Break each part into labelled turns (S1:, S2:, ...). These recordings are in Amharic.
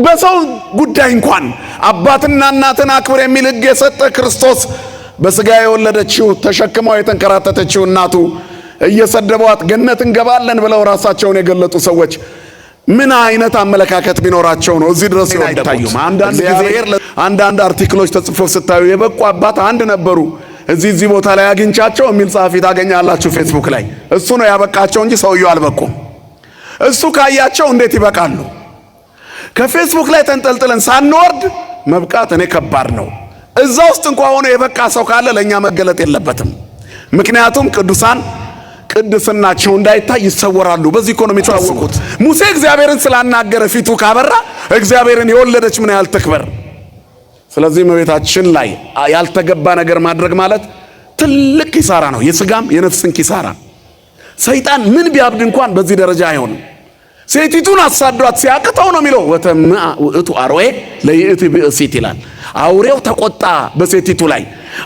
S1: በሰው ጉዳይ እንኳን አባትና እናትን አክብር የሚል ሕግ የሰጠ ክርስቶስ በሥጋ የወለደችው ተሸክማው የተንከራተተችው እናቱ እየሰደቧት ገነት እንገባለን ብለው ራሳቸውን የገለጡ ሰዎች ምን አይነት አመለካከት ቢኖራቸው ነው እዚህ ድረስ ይወጣዩ? አንዳንድ አርቲክሎች ተጽፎ ስታዩ የበቁ አባት አንድ ነበሩ እዚህ ቦታ ላይ አግኝቻቸው የሚል ጻፊ ታገኛላችሁ ፌስቡክ ላይ። እሱ ነው ያበቃቸው እንጂ ሰውየው አልበቁም። እሱ ካያቸው እንዴት ይበቃሉ? ከፌስቡክ ላይ ተንጠልጥለን ሳንወርድ መብቃት እኔ ከባድ ነው። እዛ ውስጥ እንኳን ሆኖ የበቃ ሰው ካለ ለኛ መገለጥ የለበትም። ምክንያቱም ቅዱሳን ቅድስናቸው እንዳይታይ ይሰወራሉ። በዚህ ኢኮኖሚ ታወቁት። ሙሴ እግዚአብሔርን ስላናገረ ፊቱ ካበራ እግዚአብሔርን የወለደች ምን ያህል ትክበር። ስለዚህ እመቤታችን ላይ ያልተገባ ነገር ማድረግ ማለት ትልቅ ኪሳራ ነው፣ የሥጋም የነፍስን ኪሳራ። ሰይጣን ምን ቢያብድ እንኳን በዚህ ደረጃ አይሆንም። ሴቲቱን አሳዷት ሲያቅተው ነው የሚለው ወተምአ ውእቱ አርዌ ለይእቲ ብእሲት ይላል። አውሬው ተቆጣ በሴቲቱ ላይ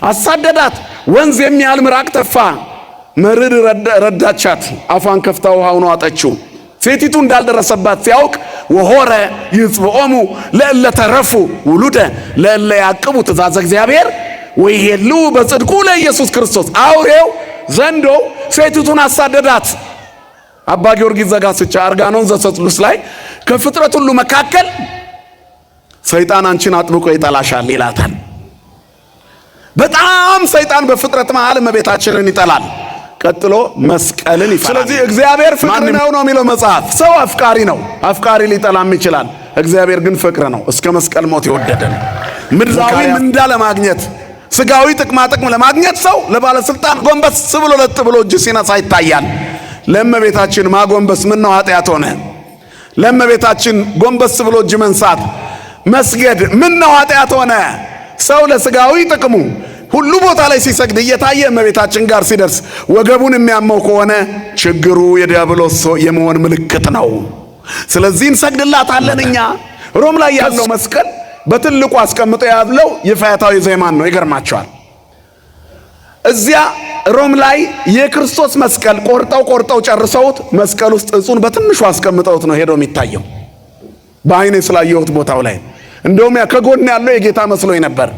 S1: አሳደዳት። ወንዝ የሚያህል ምራቅ ተፋ፣ መርድ ረዳቻት፣ አፏን ከፍታ ውሃውን አጠችው። ሴቲቱ እንዳልደረሰባት ሲያውቅ ወሆረ ይጽብኦሙ ለእለ ተረፉ ውሉደ ለእለ ያቅቡ ትእዛዘ እግዚአብሔር ወይሄሉ በጽድቁ ለኢየሱስ ክርስቶስ። አውሬው ዘንዶው ሴቲቱን አሳደዳት። አባ ጊዮርጊስ ዘጋስጫ አርጋኖን ዘሰጥሉስ ላይ ከፍጥረት ሁሉ መካከል ሰይጣን አንቺን አጥብቆ ይጠላሻል ይላታል። በጣም ሰይጣን በፍጥረት መሃል እመቤታችንን ይጠላል። ቀጥሎ መስቀልን ይፈራል። ስለዚህ እግዚአብሔር ፍቅር ነው የሚለው መጽሐፍ። ሰው አፍቃሪ ነው፣ አፍቃሪ ሊጠላም ይችላል። እግዚአብሔር ግን ፍቅር ነው፣ እስከ መስቀል ሞት የወደደ ነው። ምድራዊ ምንዳ ለማግኘት ስጋዊ ጥቅማ ጥቅም ለማግኘት ሰው ለባለስልጣን ጎንበስ ብሎ ለጥ ብሎ እጅ ሲነሳ ይታያል። ለእመቤታችን ማጎንበስ ምን ነው ኃጢአት ሆነ? ለእመቤታችን ጎንበስ ብሎ እጅ መንሳት መስገድ ምን ነው ኃጢአት ሆነ? ሰው ለስጋዊ ጥቅሙ ሁሉ ቦታ ላይ ሲሰግድ እየታየ እመቤታችን ጋር ሲደርስ ወገቡን የሚያመው ከሆነ ችግሩ የዲያብሎስ የመሆን ምልክት ነው። ስለዚህ እንሰግድላታለን። እኛ ሮም ላይ ያለው መስቀል በትልቁ አስቀምጦ ያለው የፈያታዊ ዜማን ነው። ይገርማቸዋል። እዚያ ሮም ላይ የክርስቶስ መስቀል ቆርጠው ጨርሰውት መስቀል ውስጥ እጹን በትንሹ አስቀምጠውት ነው ሄዶ የሚታየው። በአይኔ ስላየሁት ቦታው ላይ እንደውም ከጎን ያለው የጌታ መስሎኝ ነበር።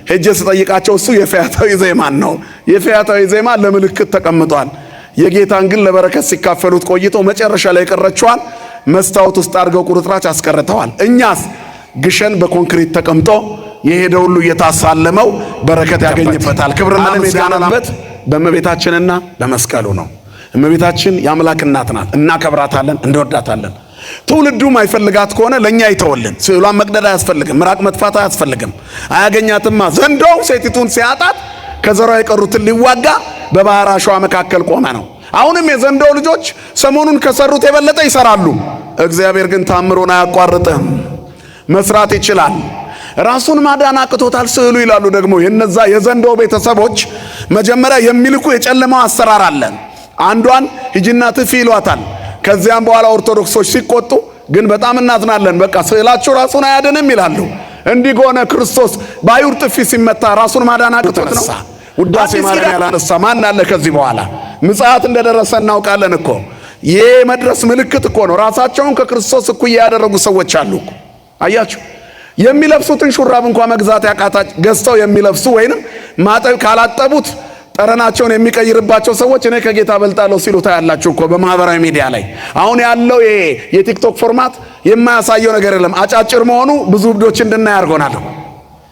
S1: ሄጄ ስጠይቃቸው እሱ የፈያታዊ ዜማን ነው። የፈያታዊ ዜማ ለምልክት ተቀምጧል። የጌታን ግን ለበረከት ሲካፈሉት ቆይተው መጨረሻ ላይ የቀረችዋን መስታወት ውስጥ አድርገው ቁርጥራጭ አስቀርተዋል። እኛስ ግሸን በኮንክሪት ተቀምጦ የሄደ ሁሉ እየታሳለመው በረከት ያገኝበታል። ክብርና ምስጋናበት በእመቤታችንና በመስቀሉ ነው። እመቤታችን የአምላክ እናት ናት። እናከብራታለን፣ እንወዳታለን። ትውልዱ ማይፈልጋት ከሆነ ለኛ ይተወልን። ስዕሏን መቅደድ አያስፈልግም፣ ምራቅ መጥፋት አያስፈልግም። አያገኛትማ። ዘንዶው ሴቲቱን ሲያጣት ከዘሯ የቀሩትን ሊዋጋ በባህር አሸዋ መካከል ቆመ ነው። አሁንም የዘንዶው ልጆች ሰሞኑን ከሰሩት የበለጠ ይሰራሉ። እግዚአብሔር ግን ታምሩን አያቋርጥም፣ መስራት ይችላል። ራሱን ማዳን አቅቶታል ስዕሉ ይላሉ። ደግሞ የነዛ የዘንዶው ቤተሰቦች መጀመሪያ የሚልኩ የጨለማው አሰራር አለ። አንዷን ሂጂና ትፊ ይሏታል። ከዚያም በኋላ ኦርቶዶክሶች ሲቆጡ ግን በጣም እናዝናለን፣ በቃ ስዕላችሁ ራሱን አያድንም ይላሉ። እንዲህ ከሆነ ክርስቶስ በአይሁድ ጥፊ ሲመታ ራሱን ማዳን አቅቶት ነው። ውዳሴ ማርያም ያላነሳ ማን አለ? ከዚህ በኋላ ምጽአት እንደደረሰ እናውቃለን እኮ። ይህ መድረስ ምልክት እኮ ነው። ራሳቸውን ከክርስቶስ እኩያ ያደረጉ ሰዎች አሉ እኮ። አያችሁ፣ የሚለብሱትን ሹራብ እንኳን መግዛት ያቃታች ገዝተው የሚለብሱ ወይንም ማጠብ ካላጠቡት ጠረናቸውን የሚቀይርባቸው ሰዎች እኔ ከጌታ በልጣለሁ ሲሉ ታያላችሁ እኮ በማህበራዊ ሚዲያ ላይ። አሁን ያለው የቲክቶክ ፎርማት የማያሳየው ነገር የለም። አጫጭር መሆኑ ብዙ እብዶች እንድናይ አድርጎናል።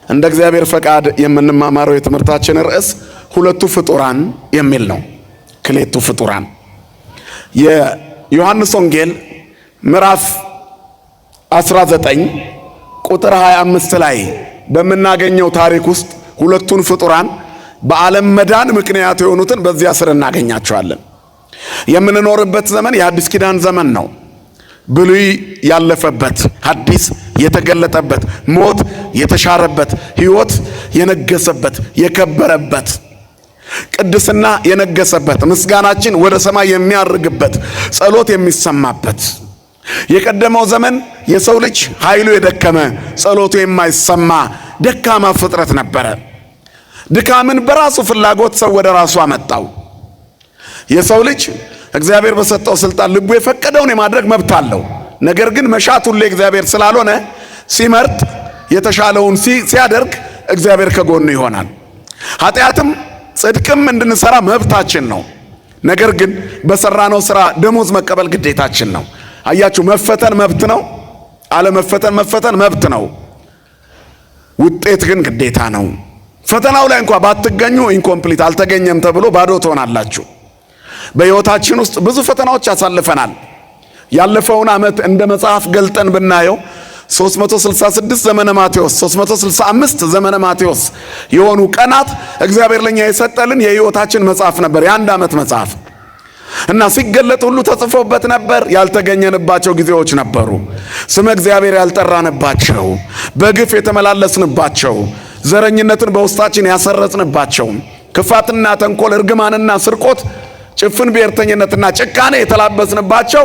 S1: እንደ እግዚአብሔር ፈቃድ የምንማማረው የትምህርታችን ርዕስ ሁለቱ ፍጡራን የሚል ነው። ክሌቱ ፍጡራን የዮሐንስ ወንጌል ምዕራፍ 19 ቁጥር 25 ላይ በምናገኘው ታሪክ ውስጥ ሁለቱን ፍጡራን በዓለም መዳን ምክንያት የሆኑትን በዚያ ስር እናገኛቸዋለን። የምንኖርበት ዘመን የአዲስ ኪዳን ዘመን ነው። ብሉይ ያለፈበት፣ ሐዲስ የተገለጠበት፣ ሞት የተሻረበት፣ ሕይወት የነገሰበት፣ የከበረበት፣ ቅድስና የነገሰበት፣ ምስጋናችን ወደ ሰማይ የሚያርግበት፣ ጸሎት የሚሰማበት። የቀደመው ዘመን የሰው ልጅ ኃይሉ የደከመ ጸሎቱ የማይሰማ ደካማ ፍጥረት ነበረ። ድካምን በራሱ ፍላጎት ሰው ወደ ራሱ አመጣው። የሰው ልጅ እግዚአብሔር በሰጠው ስልጣን ልቡ የፈቀደውን የማድረግ መብት አለው። ነገር ግን መሻት ሁሌ እግዚአብሔር ስላልሆነ ሲመርጥ የተሻለውን ሲያደርግ እግዚአብሔር ከጎኑ ይሆናል። ኃጢአትም ጽድቅም እንድንሰራ መብታችን ነው። ነገር ግን በሰራነው ስራ ደሞዝ መቀበል ግዴታችን ነው። አያችሁ፣ መፈተን መብት ነው። መፈተን መብት ነው። ውጤት ግን ግዴታ ነው። ፈተናው ላይ እንኳን ባትገኙ ኢንኮምፕሊት አልተገኘም ተብሎ ባዶ ትሆናላችሁ። በሕይወታችን ውስጥ ብዙ ፈተናዎች አሳልፈናል። ያለፈውን ዓመት እንደ መጽሐፍ ገልጠን ብናየው 366 ዘመነ ማቴዎስ 365 ዘመነ ማቴዎስ የሆኑ ቀናት እግዚአብሔር ለኛ የሰጠልን የሕይወታችን መጽሐፍ ነበር። የአንድ ዓመት መጽሐፍ እና ሲገለጥ ሁሉ ተጽፎበት ነበር። ያልተገኘንባቸው ጊዜዎች ነበሩ። ስመ እግዚአብሔር ያልጠራንባቸው፣ በግፍ የተመላለስንባቸው፣ ዘረኝነትን በውስጣችን ያሰረጽንባቸው፣ ክፋትና ተንኮል፣ እርግማንና ስርቆት፣ ጭፍን ብሔርተኝነትና ጭካኔ የተላበስንባቸው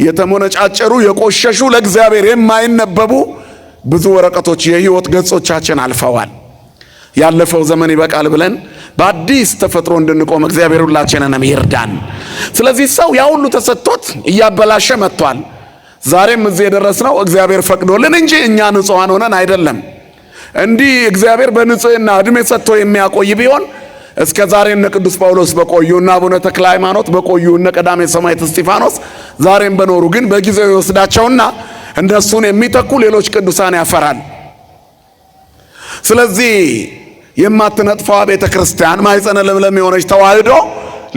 S1: የተሞነጫጨሩ የቆሸሹ ለእግዚአብሔር የማይነበቡ ብዙ ወረቀቶች የሕይወት ገጾቻችን አልፈዋል። ያለፈው ዘመን ይበቃል ብለን በአዲስ ተፈጥሮ እንድንቆም እግዚአብሔር ሁላችንንም ይርዳን። ስለዚህ ሰው ያ ሁሉ ተሰጥቶት እያበላሸ መጥቷል። ዛሬም እዚህ የደረስነው እግዚአብሔር ፈቅዶልን እንጂ እኛ ንጹሐን ሆነን አይደለም። እንዲህ እግዚአብሔር በንጽህና ዕድሜ ሰጥቶ የሚያቆይ ቢሆን እስከ ዛሬ እነ ቅዱስ ጳውሎስ በቆዩ እና አቡነ ተክለ ሃይማኖት በቆዩ እነ ቀዳሜ ሰማዕት እስጢፋኖስ ዛሬም በኖሩ፣ ግን በጊዜው ይወስዳቸውና እንደሱን የሚተኩ ሌሎች ቅዱሳን ያፈራል። ስለዚህ የማትነጥፈዋ ቤተ ክርስቲያን ማኅፀነ ለምለም የሆነች ተዋህዶ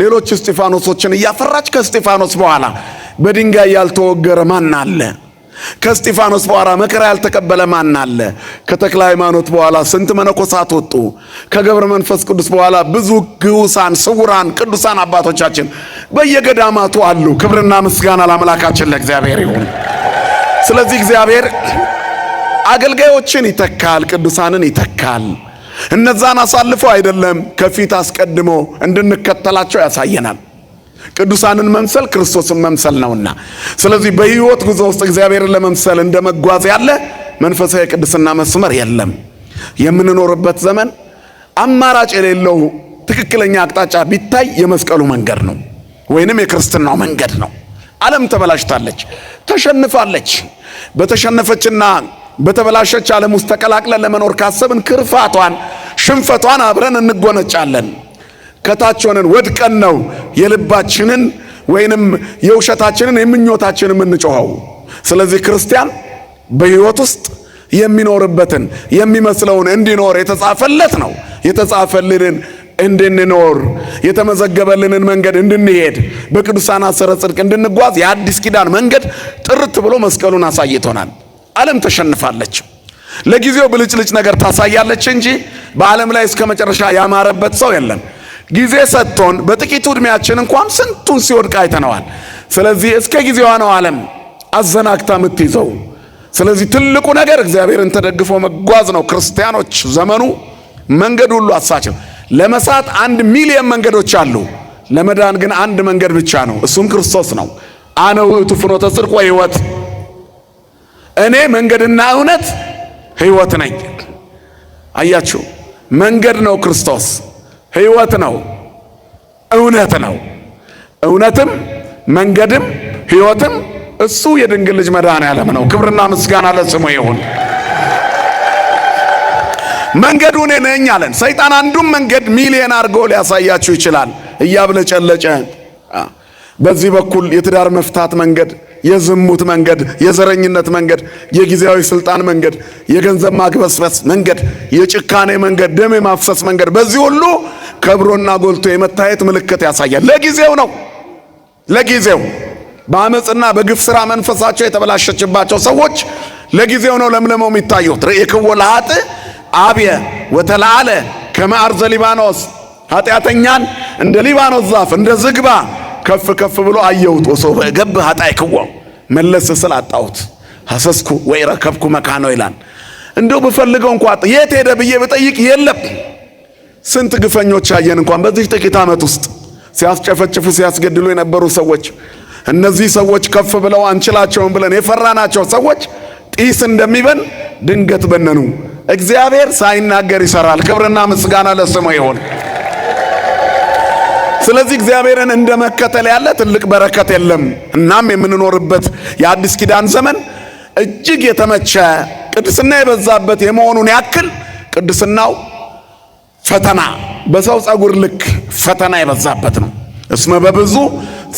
S1: ሌሎች እስጢፋኖሶችን እያፈራች ከእስጢፋኖስ በኋላ በድንጋይ ያልተወገረ ማን አለ? ከእስጢፋኖስ በኋላ መከራ ያልተቀበለ ማን አለ? ከተክለ ሃይማኖት በኋላ ስንት መነኮሳት ወጡ። ከገብረ መንፈስ ቅዱስ በኋላ ብዙ ግዑሳን ስውራን ቅዱሳን አባቶቻችን በየገዳማቱ አሉ። ክብርና ምስጋና ለአምላካችን ለእግዚአብሔር ይሁን። ስለዚህ እግዚአብሔር አገልጋዮችን ይተካል፣ ቅዱሳንን ይተካል። እነዛን አሳልፎ አይደለም ከፊት አስቀድሞ እንድንከተላቸው ያሳየናል። ቅዱሳንን መምሰል ክርስቶስን መምሰል ነውና፣ ስለዚህ በሕይወት ጉዞ ውስጥ እግዚአብሔርን ለመምሰል እንደመጓዝ ያለ መንፈሳዊ ቅድስና መስመር የለም። የምንኖርበት ዘመን አማራጭ የሌለው ትክክለኛ አቅጣጫ ቢታይ የመስቀሉ መንገድ ነው፣ ወይንም የክርስትናው መንገድ ነው። ዓለም ተበላሽታለች፣ ተሸንፋለች። በተሸነፈችና በተበላሸች ዓለም ውስጥ ተቀላቅለን ለመኖር ካሰብን ክርፋቷን፣ ሽንፈቷን አብረን እንጎነጫለን። ከታች ሆነን ወድቀን ነው የልባችንን ወይንም የውሸታችንን የምኞታችንን የምንጮኸው። ስለዚህ ክርስቲያን በሕይወት ውስጥ የሚኖርበትን የሚመስለውን እንዲኖር የተጻፈለት ነው። የተጻፈልንን እንድንኖር የተመዘገበልንን መንገድ እንድንሄድ በቅዱሳን አሰረ ጽድቅ እንድንጓዝ የአዲስ ኪዳን መንገድ ጥርት ብሎ መስቀሉን አሳይቶናል። ዓለም ተሸንፋለች። ለጊዜው ብልጭልጭ ነገር ታሳያለች እንጂ በዓለም ላይ እስከ መጨረሻ ያማረበት ሰው የለም። ጊዜ ሰጥቶን በጥቂቱ ዕድሜያችን እንኳን ስንቱን ሲወድቅ አይተነዋል። ስለዚህ እስከ ጊዜዋ ነው ዓለም አዘናግታ የምትይዘው። ስለዚህ ትልቁ ነገር እግዚአብሔርን ተደግፎ መጓዝ ነው። ክርስቲያኖች ዘመኑ መንገድ ሁሉ አሳች ነው። ለመሳት 1 ሚሊዮን መንገዶች አሉ። ለመዳን ግን አንድ መንገድ ብቻ ነው፣ እሱም ክርስቶስ ነው። አነ ውእቱ ፍኖተ ጽድቅ ወሕይወት፣ እኔ መንገድና እውነት ሕይወት ነኝ። አያችሁ፣ መንገድ ነው ክርስቶስ፣ ሕይወት ነው፣ እውነት ነው። እውነትም መንገድም ሕይወትም እሱ የድንግል ልጅ መድኃኔዓለም ነው። ክብርና ምስጋና ለስሙ ይሁን። መንገዱ እኔ ነኝ አለን። ሰይጣን አንዱን መንገድ ሚሊየን አድርጎ ሊያሳያችሁ ይችላል እያብለጨለጨ። በዚህ በኩል የትዳር መፍታት መንገድ፣ የዝሙት መንገድ፣ የዘረኝነት መንገድ፣ የጊዜያዊ ስልጣን መንገድ፣ የገንዘብ ማግበስበስ መንገድ፣ የጭካኔ መንገድ፣ ደም የማፍሰስ መንገድ፣ በዚህ ሁሉ ከብሮና ጎልቶ የመታየት ምልክት ያሳያል። ለጊዜው ነው፣ ለጊዜው በአመፅና በግፍ ሥራ መንፈሳቸው የተበላሸችባቸው ሰዎች ለጊዜው ነው ለምለመው የሚታዩት። ርኢክዎ ለኃጥእ አብየ ወተለዓለ ከመ አርዘ ሊባኖስ፣ ኃጢአተኛን እንደ ሊባኖስ ዛፍ እንደ ዝግባ ከፍ ከፍ ብሎ አየሁት። ወሶበ እገብእ ኃጣይክዎ፣ መለስ ስል አጣሁት። ሐሰስኩ ወኢረከብኩ መካኖ ይላል። እንደው ብፈልገው እንኳን የት ሄደ ብዬ ብጠይቅ የለም። ስንት ግፈኞች አየን እንኳን በዚህ ጥቂት ዓመት ውስጥ ሲያስጨፈጭፉ ሲያስገድሉ የነበሩ ሰዎች። እነዚህ ሰዎች ከፍ ብለው አንችላቸውም ብለን የፈራናቸው ሰዎች ጢስ እንደሚበን ድንገት በነኑ። እግዚአብሔር ሳይናገር ይሰራል። ክብርና ምስጋና ለስሙ ይሁን። ስለዚህ እግዚአብሔርን እንደመከተል ያለ ትልቅ በረከት የለም። እናም የምንኖርበት የአዲስ ኪዳን ዘመን እጅግ የተመቸ ቅድስና የበዛበት የመሆኑን ያክል ቅድስናው ፈተና በሰው ጸጉር ልክ ፈተና የበዛበት ነው። እስመ በብዙ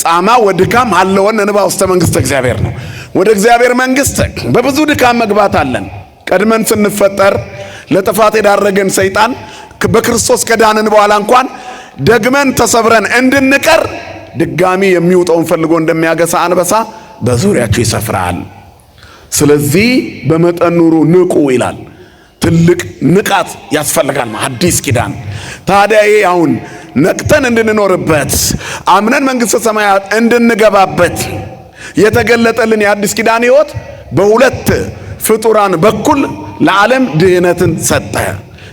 S1: ጻማ ወድካም አለወን እንባ ውስተ መንግሥተ እግዚአብሔር ነው። ወደ እግዚአብሔር መንግሥት በብዙ ድካም መግባት አለን። ቀድመን ስንፈጠር ለጥፋት የዳረገን ሰይጣን በክርስቶስ ከዳንን በኋላ እንኳን ደግመን ተሰብረን እንድንቀር ድጋሚ የሚውጠውን ፈልጎ እንደሚያገሳ አንበሳ በዙሪያችሁ ይሰፍራል። ስለዚህ በመጠን ኑሩ፣ ንቁ ይላል። ትልቅ ንቃት ያስፈልጋል። አዲስ ኪዳን ታዲያ ይሄ አሁን ነቅተን እንድንኖርበት አምነን መንግሥተ ሰማያት እንድንገባበት የተገለጠልን የአዲስ ኪዳን ሕይወት በሁለት ፍጡራን በኩል ለዓለም ድህነትን ሰጠ።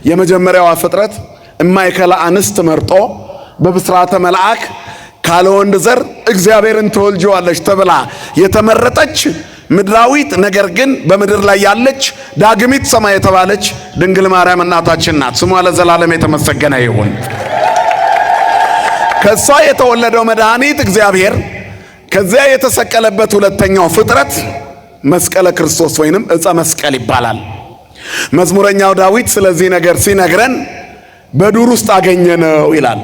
S1: የመጀመሪያዋ ፍጥረት እማይከላ አንስት መርጦ በብስራተ መልአክ ካለ ወንድ ዘር እግዚአብሔርን ትወልጂዋለሽ ተብላ የተመረጠች ምድራዊት ነገር ግን በምድር ላይ ያለች ዳግሚት ሰማይ የተባለች ድንግል ማርያም እናታችን ናት። ስሟ ለዘላለም የተመሰገነ ይሁን። ከሷ የተወለደው መድኃኒት እግዚአብሔር ከዚያ የተሰቀለበት ሁለተኛው ፍጥረት መስቀለ ክርስቶስ ወይንም ዕፀ መስቀል ይባላል። መዝሙረኛው ዳዊት ስለዚህ ነገር ሲነግረን በዱር ውስጥ አገኘነው ይላል።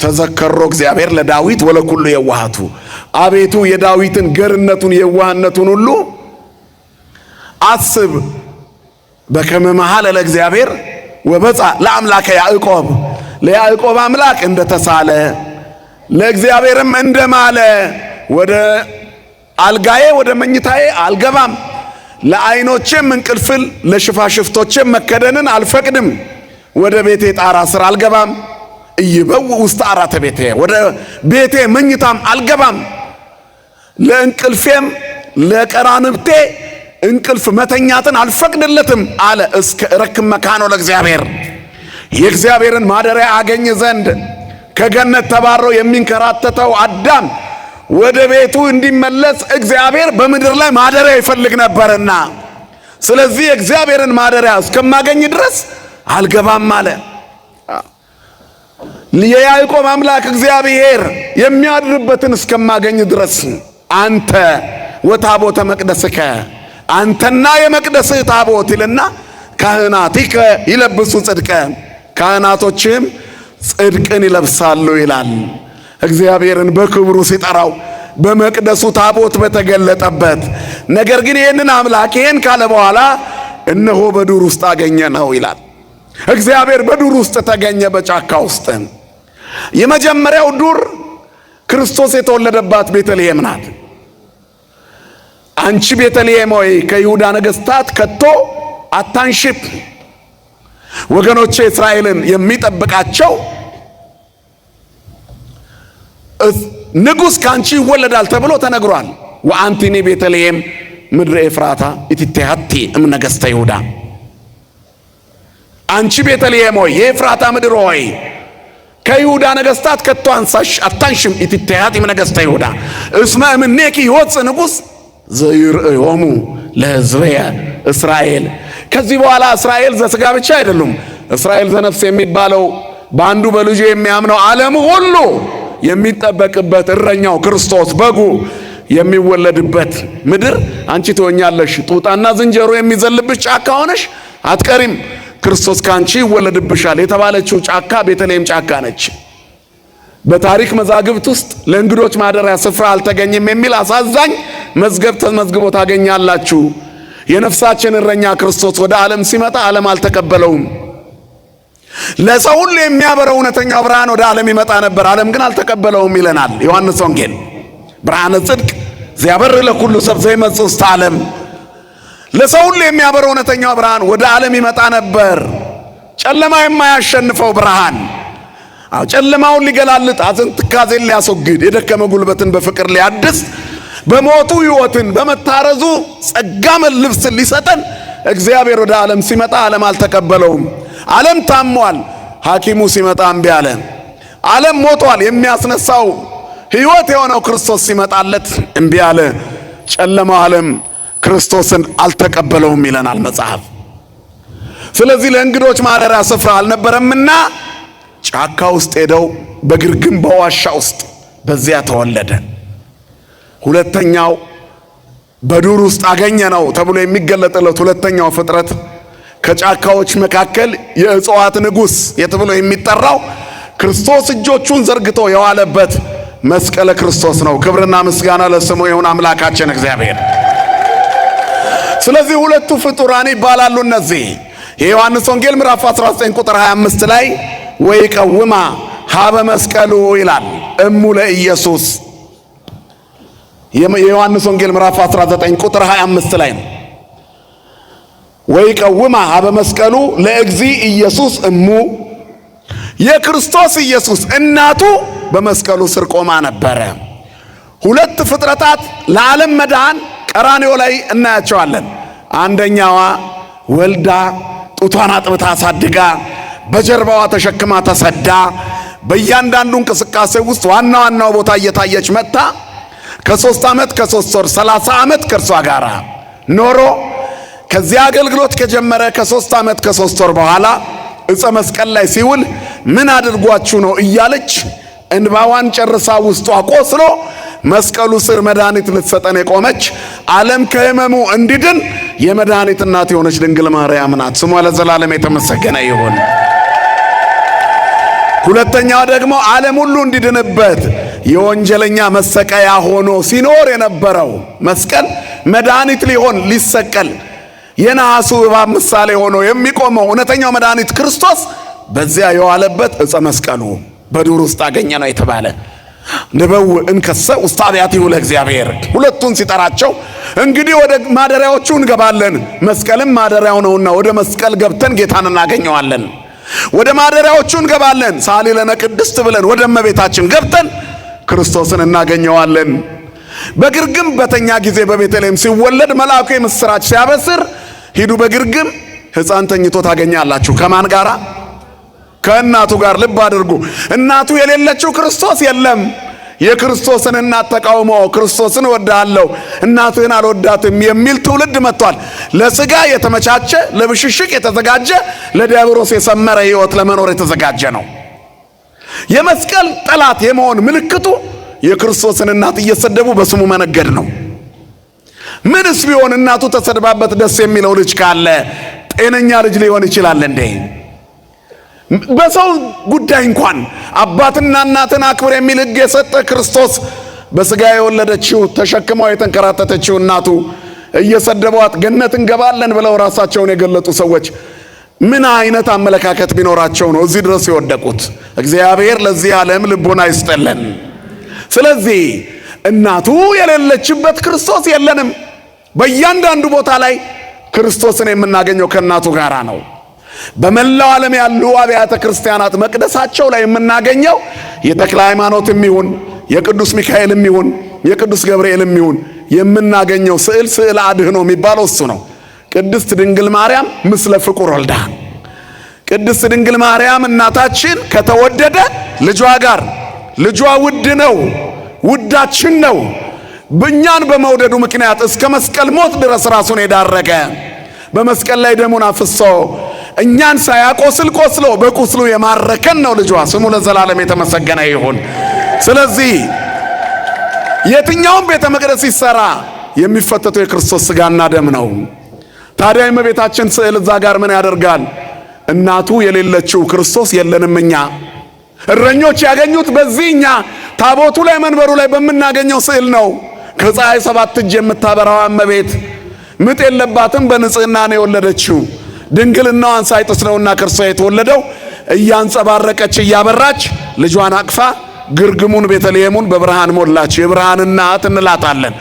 S1: ተዘከሮ እግዚአብሔር ለዳዊት ወለኩሉ የዋሃቱ፣ አቤቱ የዳዊትን ገርነቱን የዋህነቱን ሁሉ አስብ። በከመ መሐለ ለእግዚአብሔር ወበጻ ለአምላከ ያዕቆብ፣ ለያዕቆብ አምላክ እንደተሳለ ለእግዚአብሔርም እንደማለ ወደ አልጋዬ ወደ መኝታዬ አልገባም፣ ለዓይኖቼም እንቅልፍን ለሽፋሽፍቶቼም መከደንን አልፈቅድም፣ ወደ ቤቴ ጣራ ስር አልገባም፣ እይበው ውስጥ አራተ ቤቴ ወደ ቤቴ መኝታም አልገባም፣ ለእንቅልፌም ለቀራንብቴ እንቅልፍ መተኛትን አልፈቅድለትም አለ። እስከ ረክም መካኖ ለእግዚአብሔር የእግዚአብሔርን ማደሪያ አገኝ ዘንድ ከገነት ተባሮ የሚንከራተተው አዳም ወደ ቤቱ እንዲመለስ እግዚአብሔር በምድር ላይ ማደሪያ ይፈልግ ነበርና፣ ስለዚህ እግዚአብሔርን ማደሪያ እስከማገኝ ድረስ አልገባም አለ። የያዕቆብ አምላክ እግዚአብሔር የሚያድርበትን እስከማገኝ ድረስ አንተ ወታቦተ መቅደስከ፣ አንተና የመቅደስህ ታቦት ይልና ካህናቲከ ይለብሱ ጽድቀ፣ ካህናቶችህም ጽድቅን ይለብሳሉ ይላል። እግዚአብሔርን በክብሩ ሲጠራው በመቅደሱ ታቦት በተገለጠበት። ነገር ግን ይህንን አምላክ ይህን ካለ በኋላ እነሆ በዱር ውስጥ አገኘ ነው ይላል። እግዚአብሔር በዱር ውስጥ ተገኘ፣ በጫካ ውስጥ። የመጀመሪያው ዱር ክርስቶስ የተወለደባት ቤተልሔም ናት። አንቺ ቤተልሔም ሆይ ከይሁዳ ነገሥታት ከቶ አታንሽም። ወገኖቼ እስራኤልን የሚጠብቃቸው ንጉሥ ካንቺ ይወለዳል ተብሎ ተነግሯል። ወአንቲኒ ቤተልሔም ምድረ ኤፍራታ ኢትቴሃቲ እምነገሥተ ይሁዳ። አንቺ ቤተልሔም ሆይ የኤፍራታ ምድር ሆይ ከይሁዳ ነገሥታት ከቶ አታንሽም። ኢትቴሃቲ እምነገሥተ ይሁዳ እስመ እምኔኪ ይወፅእ ንጉሥ ዘይርእዮሙ ለሕዝበየ እስራኤል። ከዚህ በኋላ እስራኤል ዘሥጋ ብቻ አይደሉም። እስራኤል ዘነፍስ የሚባለው በአንዱ በልጁ የሚያምነው ዓለም ሁሉ የሚጠበቅበት እረኛው ክርስቶስ በጉ የሚወለድበት ምድር አንቺ ትሆኛለሽ። ጡጣና ዝንጀሮ የሚዘልብሽ ጫካ ሆነሽ አትቀሪም፣ ክርስቶስ ካንቺ ይወለድብሻል የተባለችው ጫካ ቤተልሔም ጫካ ነች። በታሪክ መዛግብት ውስጥ ለእንግዶች ማደሪያ ስፍራ አልተገኘም የሚል አሳዛኝ መዝገብ ተመዝግቦ ታገኛላችሁ። የነፍሳችን እረኛ ክርስቶስ ወደ ዓለም ሲመጣ ዓለም አልተቀበለውም። ለሰው ሁሉ የሚያበረው እውነተኛው ብርሃን ወደ ዓለም ይመጣ ነበር፣ ዓለም ግን አልተቀበለውም ይለናል ዮሐንስ ወንጌል። ብርሃነ ጽድቅ ዚያበር ለኩሉ ሰብ ዘይመጽእ ውስተ ዓለም። ለሰው ሁሉ የሚያበረው እውነተኛው ብርሃን ወደ ዓለም ይመጣ ነበር፣ ጨለማ የማያሸንፈው ብርሃን። ጨለማውን ሊገላልጥ፣ ሐዘን ትካዜን ሊያስወግድ፣ የደከመ ጉልበትን በፍቅር ሊያድስ፣ በሞቱ ሕይወትን በመታረዙ ጸጋ ልብስን ሊሰጠን እግዚአብሔር ወደ ዓለም ሲመጣ ዓለም አልተቀበለውም። ዓለም ታሟል፣ ሐኪሙ ሲመጣ እምቢ አለ። ዓለም ሞቷል፣ የሚያስነሳው ሕይወት የሆነው ክርስቶስ ሲመጣለት እምቢ አለ። ጨለማው ዓለም ክርስቶስን አልተቀበለውም ይለናል መጽሐፍ። ስለዚህ ለእንግዶች ማደሪያ ስፍራ አልነበረምና ጫካ ውስጥ ሄደው በግርግም በዋሻ ውስጥ በዚያ ተወለደ። ሁለተኛው በዱር ውስጥ አገኘ ነው ተብሎ የሚገለጥለት ሁለተኛው ፍጥረት ከጫካዎች መካከል የእጽዋት ንጉሥ ተብሎ የሚጠራው ክርስቶስ እጆቹን ዘርግቶ የዋለበት መስቀለ ክርስቶስ ነው። ክብርና ምስጋና ለስሙ ይሁን አምላካችን እግዚአብሔር። ስለዚህ ሁለቱ ፍጡራን ይባላሉ እነዚህ። የዮሐንስ ወንጌል ምዕራፍ 19 ቁጥር 25 ላይ ወይቀውማ ሀበ መስቀሉ ይላል እሙ ለኢየሱስ። የዮሐንስ ወንጌል ምዕራፍ 19 ቁጥር 25 ላይ ነው። ወይቀውማ ሀበ መስቀሉ ለእግዚ ኢየሱስ እሙ፣ የክርስቶስ ኢየሱስ እናቱ በመስቀሉ ስር ቆማ ነበረ። ሁለት ፍጥረታት ለዓለም መዳን ቀራንዮ ላይ እናያቸዋለን። አንደኛዋ ወልዳ ጡቷን አጥብታ አሳድጋ በጀርባዋ ተሸክማ ተሰዳ በእያንዳንዱ እንቅስቃሴ ውስጥ ዋናው ቦታ እየታየች መጣ። ከ3 ዓመት ከ3 ወር 30 ዓመት ከእርሷ ጋር ኖሮ ከዚያ አገልግሎት ከጀመረ ከ3 ዓመት ከ3 ወር በኋላ ዕፀ መስቀል ላይ ሲውል ምን አድርጓችሁ ነው እያለች እንባዋን ጨርሳ ውስጧ ቆስሎ መስቀሉ ስር መድኃኒት ልትሰጠን የቆመች ዓለም ከሕመሙ እንዲድን የመድኃኒት እናት የሆነች ድንግል ማርያም ናት። ስሟ ለዘላለም የተመሰገነ ይሁን። ሁለተኛው ደግሞ ዓለም ሁሉ እንዲድንበት የወንጀለኛ መሰቀያ ሆኖ ሲኖር የነበረው መስቀል መድኃኒት ሊሆን ሊሰቀል የነሐሱ እባብ ምሳሌ ሆኖ የሚቆመው እውነተኛው መድኃኒት ክርስቶስ በዚያ የዋለበት ዕፀ መስቀሉ በዱር ውስጥ አገኘ ነው የተባለ። ንበው እንከሰ ውስተ አብያቲሁ ለእግዚአብሔር። ሁለቱን ሲጠራቸው እንግዲህ ወደ ማደሪያዎቹ እንገባለን፣ መስቀልም ማደሪያው ነውና ወደ መስቀል ገብተን ጌታን እናገኘዋለን። ወደ ማደሪያዎቹ እንገባለን፣ ሳሊ ለነ ቅድስት ብለን ወደ እመቤታችን ገብተን ክርስቶስን እናገኘዋለን። በግርግም በተኛ ጊዜ በቤተልሔም ሲወለድ መልአኩ የምስራች ሲያበስር ሂዱ በግርግም ሕፃን ተኝቶ ታገኛላችሁ። ከማን ጋራ? ከእናቱ ጋር። ልብ አድርጉ። እናቱ የሌለችው ክርስቶስ የለም። የክርስቶስን እናት ተቃውሞ ክርስቶስን እወዳለሁ እናትህን አልወዳትም የሚል ትውልድ መጥቷል። ለሥጋ የተመቻቸ ለብሽሽቅ የተዘጋጀ ለዲያብሎስ የሰመረ ሕይወት ለመኖር የተዘጋጀ ነው። የመስቀል ጠላት የመሆን ምልክቱ የክርስቶስን እናት እየሰደቡ በስሙ መነገድ ነው። ምንስ ቢሆን እናቱ ተሰድባበት ደስ የሚለው ልጅ ካለ ጤነኛ ልጅ ሊሆን ይችላል እንዴ? በሰው ጉዳይ እንኳን አባትና እናትን አክብር የሚል ሕግ የሰጠ ክርስቶስ በሥጋ የወለደችው ተሸክማው የተንከራተተችው እናቱ እየሰደቧት ገነት እንገባለን ብለው ራሳቸውን የገለጡ ሰዎች ምን አይነት አመለካከት ቢኖራቸው ነው እዚህ ድረስ የወደቁት? እግዚአብሔር ለዚህ ዓለም ልቦና ይስጠልን። ስለዚህ እናቱ የሌለችበት ክርስቶስ የለንም። በእያንዳንዱ ቦታ ላይ ክርስቶስን የምናገኘው ከእናቱ ጋር ነው። በመላው ዓለም ያሉ አብያተ ክርስቲያናት መቅደሳቸው ላይ የምናገኘው የተክለ ሃይማኖትም ይሁን የቅዱስ ሚካኤልም ይሁን የቅዱስ ገብርኤልም ይሁን የምናገኘው ስዕል አድኅኖ የሚባለው እሱ ነው። ቅድስት ድንግል ማርያም ምስለ ፍቁር ወልዳ፣ ቅድስት ድንግል ማርያም እናታችን ከተወደደ ልጇ ጋር፣ ልጇ ውድ ነው፣ ውዳችን ነው። በእኛን በመውደዱ ምክንያት እስከ መስቀል ሞት ድረስ ራሱን የዳረገ በመስቀል ላይ ደሙን አፍሶ እኛን ሳያቆስል ቆስሎ በቁስሉ የማረከን ነው ልጇ። ስሙ ለዘላለም የተመሰገነ ይሁን። ስለዚህ የትኛውም ቤተ መቅደስ ሲሰራ የሚፈተተው የክርስቶስ ሥጋና ደም ነው። ታዲያ የእመቤታችን ስዕል እዛ ጋር ምን ያደርጋል? እናቱ የሌለችው ክርስቶስ የለንም እኛ። እረኞች ያገኙት በዚህኛ ታቦቱ ላይ መንበሩ ላይ በምናገኘው ስዕል ነው። ከፀሐይ 7 እጅ የምታበራው እመቤት ምጥ የለባትም፣ በንጽህና ነው የወለደችው። ድንግልናዋን ሳይጥስ ነውና ከእርሷ የተወለደው። እያንጸባረቀች እያበራች ልጇን አቅፋ ግርግሙን ቤተልሔሙን በብርሃን ሞላች። የብርሃን እናት እንላታለን።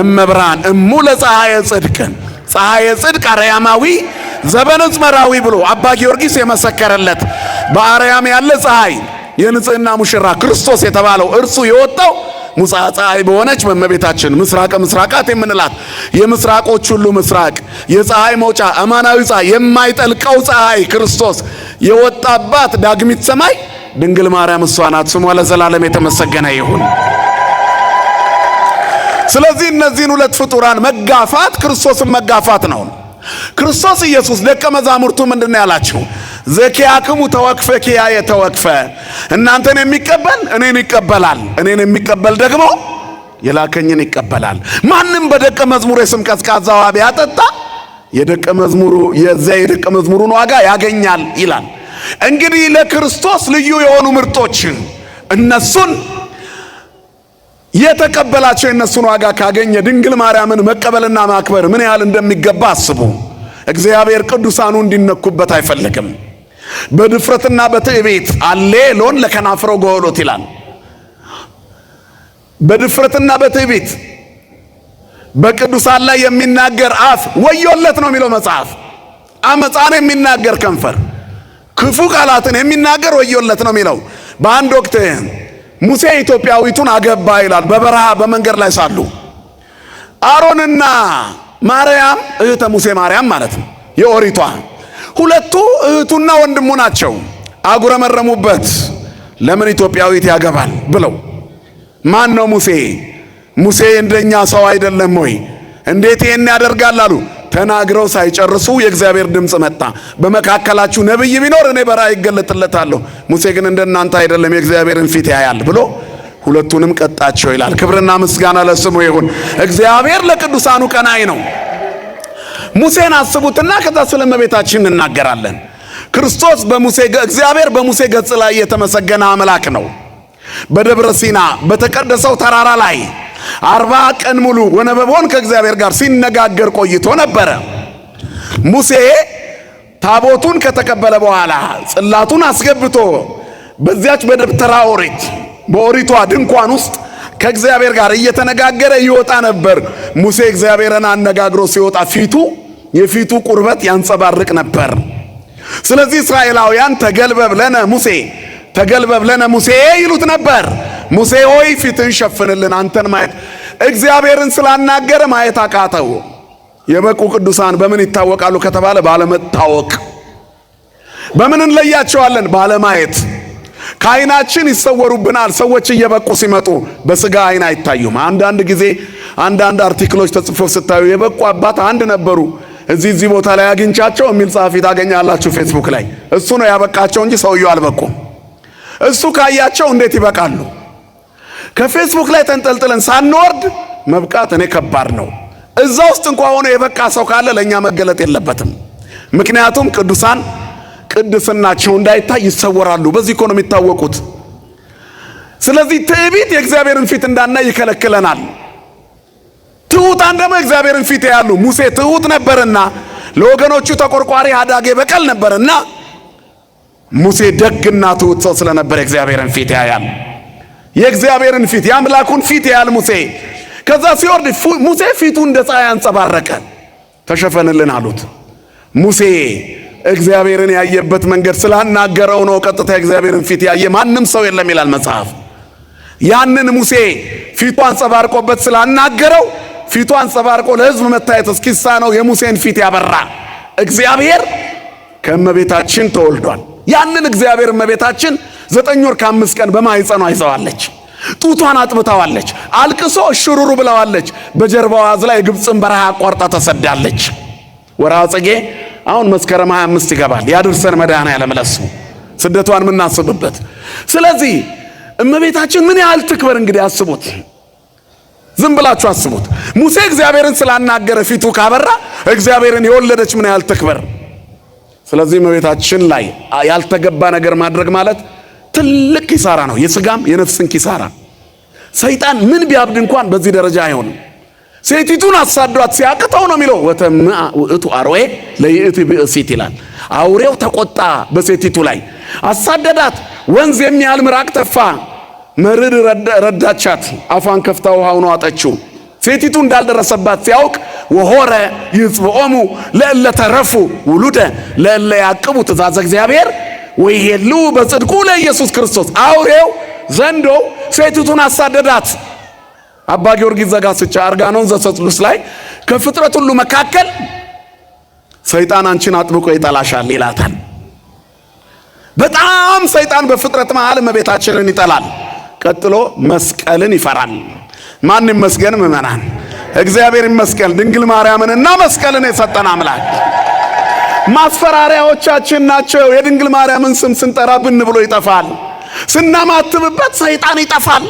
S1: እመብርሃን እሙ ለፀሐየ ጽድቅ፣ ፀሐየ ጽድቅ አርያማዊ ዘበንጽ መራዊ ብሎ አባ ጊዮርጊስ የመሰከረለት በአርያም ያለ ፀሐይ የንጽህና ሙሽራ ክርስቶስ የተባለው እርሱ የወጣው ሙጽአ ፀሐይ በሆነች በእመቤታችን ምስራቀ ምስራቃት የምንላት የምስራቆች ሁሉ ምስራቅ የፀሐይ መውጫ አማናዊ ፀሐይ የማይጠልቀው ፀሐይ ክርስቶስ የወጣባት ዳግሚት ሰማይ ድንግል ማርያም እሷ ናት። ስሟ ለዘላለም የተመሰገነ ይሁን። ስለዚህ እነዚህን ሁለት ፍጡራን መጋፋት ክርስቶስን መጋፋት ነው። ክርስቶስ ኢየሱስ ደቀ መዛሙርቱ ምንድነው ያላቸው? ዘኪያክሙ ተወክፈ ኪያ የተወክፈ እናንተን የሚቀበል እኔን ይቀበላል፣ እኔን የሚቀበል ደግሞ የላከኝን ይቀበላል። ማንም በደቀ መዝሙሩ የስም ቀዝቃዛ ውሃ ቢያጠጣ የደቀ መዝሙሩን ዋጋ ያገኛል ይላል። እንግዲህ ለክርስቶስ ልዩ የሆኑ ምርጦችን እነሱን የተቀበላቸው የነሱን ዋጋ ካገኘ ድንግል ማርያምን መቀበልና ማክበር ምን ያህል እንደሚገባ አስቡ። እግዚአብሔር ቅዱሳኑ እንዲነኩበት አይፈልግም። በድፍረትና በትዕቢት አሌሎን ለከናፍሮ ጎሎት ይላል። በድፍረትና በትዕቢት በቅዱሳን ላይ የሚናገር አፍ ወዮለት ነው የሚለው መጽሐፍ። አመፃን የሚናገር ከንፈር፣ ክፉ ቃላትን የሚናገር ወዮለት ነው የሚለው። በአንድ ወቅት ሙሴ ኢትዮጵያዊቱን አገባ ይላል። በበረሃ በመንገድ ላይ ሳሉ አሮንና ማርያም እህተ ሙሴ ማርያም ማለት ነው የኦሪቷ ሁለቱ እህቱና ወንድሙ ናቸው። አጉረመረሙበት። ለምን ኢትዮጵያዊት ያገባል ብለው። ማን ነው ሙሴ? ሙሴ እንደኛ ሰው አይደለም ወይ? እንዴት ይሄን ያደርጋል አሉ። ተናግረው ሳይጨርሱ የእግዚአብሔር ድምፅ መጣ። በመካከላችሁ ነብይ ቢኖር እኔ በራእይ ይገለጥለታለሁ፣ ሙሴ ግን እንደናንተ አይደለም፣ የእግዚአብሔርን ፊት ያያል ብሎ ሁለቱንም ቀጣቸው ይላል። ክብርና ምስጋና ለስሙ ይሁን። እግዚአብሔር ለቅዱሳኑ ቀናይ ነው። ሙሴን አስቡትና ከዛ ስለ እመቤታችን እንናገራለን። ክርስቶስ እግዚአብሔር በሙሴ ገጽ ላይ የተመሰገነ አምላክ ነው። በደብረ ሲና በተቀደሰው ተራራ ላይ 40 ቀን ሙሉ ወነበቦን ከእግዚአብሔር ጋር ሲነጋገር ቆይቶ ነበረ። ሙሴ ታቦቱን ከተቀበለ በኋላ ጽላቱን አስገብቶ በዚያች በደብተራ ኦሪት በኦሪቷ ድንኳን ውስጥ ከእግዚአብሔር ጋር እየተነጋገረ ይወጣ ነበር። ሙሴ እግዚአብሔርን አነጋግሮ ሲወጣ የፊቱ ቁርበት ያንጸባርቅ ነበር። ስለዚህ እስራኤላውያን ተገልበብ ለነ ሙሴ ይሉት ነበር። ሙሴ ሆይ ፊትን ሸፍንልን አንተን ማየት። እግዚአብሔርን ስላናገረ ማየት አቃተው። የበቁ ቅዱሳን በምን ይታወቃሉ ከተባለ ባለመታወቅ። በምን እንለያቸዋለን? ባለማየት። ከዓይናችን ይሰወሩብናል። ሰዎች እየበቁ ሲመጡ በስጋ ዓይን አይታዩም። አንዳንድ ጊዜ አንዳንድ አርቲክሎች ተጽፎ ስታዩ የበቁ አባት አንድ ነበሩ እዚህ ቦታ ላይ አግኝቻቸው የሚል ጻፊ ታገኛላችሁ ፌስቡክ ላይ። እሱ ነው ያበቃቸው እንጂ ሰውየው አልበቁም። እሱ ካያቸው እንዴት ይበቃሉ? ከፌስቡክ ላይ ተንጠልጥለን ሳንወርድ መብቃት እኔ ከባድ ነው። እዛ ውስጥ እንኳን ሆኖ የበቃ ሰው ካለ ለኛ መገለጥ የለበትም። ምክንያቱም ቅዱሳን ቅድስናቸው እንዳይታይ ይሰወራሉ። በዚህ እኮ ነው የሚታወቁት። ስለዚህ ትዕቢት የእግዚአብሔርን ፊት እንዳናይ ይከለክለናል። ትሑታን ደግሞ እግዚአብሔርን ፊት ያሉ። ሙሴ ትሑት ነበርና ለወገኖቹ ተቆርቋሪ አዳጌ በቀል ነበርና ሙሴ ደግና ትሑት ሰው ስለነበር እግዚአብሔርን ፊት ያያል። የእግዚአብሔርን ፊት የአምላኩን ፊት ያያል ሙሴ። ከዛ ሲወርድ ሙሴ ፊቱ እንደ ፀሐይ አንጸባረቀ። ተሸፈንልን አሉት። ሙሴ እግዚአብሔርን ያየበት መንገድ ስላናገረው ነው። ቀጥታ እግዚአብሔርን ፊት ያየ ማንም ሰው የለም ይላል መጽሐፍ። ያንን ሙሴ ፊቱ አንጸባርቆበት ስላናገረው ፊቱ አንጸባርቆ ለሕዝብ መታየት እስኪሳነው የሙሴን ፊት ያበራ እግዚአብሔር ከእመቤታችን ተወልዷል። ያንን እግዚአብሔር እመቤታችን 9 ወር ከ5 ቀን በማኅፀኗ ይዘዋለች። ጡቷን አጥብታዋለች። አልቅሶ እሽሩሩ ብለዋለች። በጀርባዋ አዝላ የግብፅን በረሃ አቋርጣ ተሰዳለች። ወርኃ ጽጌ አሁን መስከረም 25 ይገባል። ያድርሰን መድኃኔዓለም ለሱ ስደቷን የምናስብበት። ስለዚህ እመቤታችን ምን ያህል ትክበር እንግዲህ አስቡት። ዝም ብላችሁ አስቡት። ሙሴ እግዚአብሔርን ስላናገረ ፊቱ ካበራ እግዚአብሔርን የወለደች ምን ያህል ትክበር። ስለዚህ እመቤታችን ላይ ያልተገባ ነገር ማድረግ ማለት ትልቅ ኪሳራ ነው። የሥጋም የነፍስን ኪሳራ። ሰይጣን ምን ቢያብድ እንኳን በዚህ ደረጃ አይሆንም። ሴቲቱን አሳዷት ሲያቅተው ነው የሚለው ወተምአ ውእቱ አርዌ ለይእቲ ብእሲት ይላል። አውሬው ተቆጣ በሴቲቱ ላይ አሳደዳት። ወንዝ የሚያህል ምራቅ ተፋ። መርድ ረዳቻት። አፏን ከፍታ ውሃውን ዋጠችው። ሴቲቱ እንዳልደረሰባት ሲያውቅ ወሆረ ይጽብኦሙ ለእለ ተረፉ ውሉደ ለእለ ያቅቡ ትእዛዘ እግዚአብሔር ወይሄሉ በጽድቁ ለኢየሱስ ክርስቶስ። አውሬው ዘንዶው ሴቲቱን አሳደዳት። አባ ጊዮርጊስ ዘጋስጫ አርጋኖን ዘሰጥሉስ ላይ ከፍጥረት ሁሉ መካከል ሰይጣን አንቺን አጥብቆ ይጠላሻል ይላታል። በጣም ሰይጣን በፍጥረት መሃል እመቤታችንን ይጠላል። ቀጥሎ መስቀልን ይፈራል። ማን ይመስገን? ምእመናን እግዚአብሔር ይመስገን። ድንግል ማርያምንና መስቀልን የሰጠን አምላክ ማስፈራሪያዎቻችን ናቸው። የድንግል ማርያምን ስም ስንጠራ ብን ብሎ ይጠፋል። ስናማትብበት ሰይጣን ይጠፋል።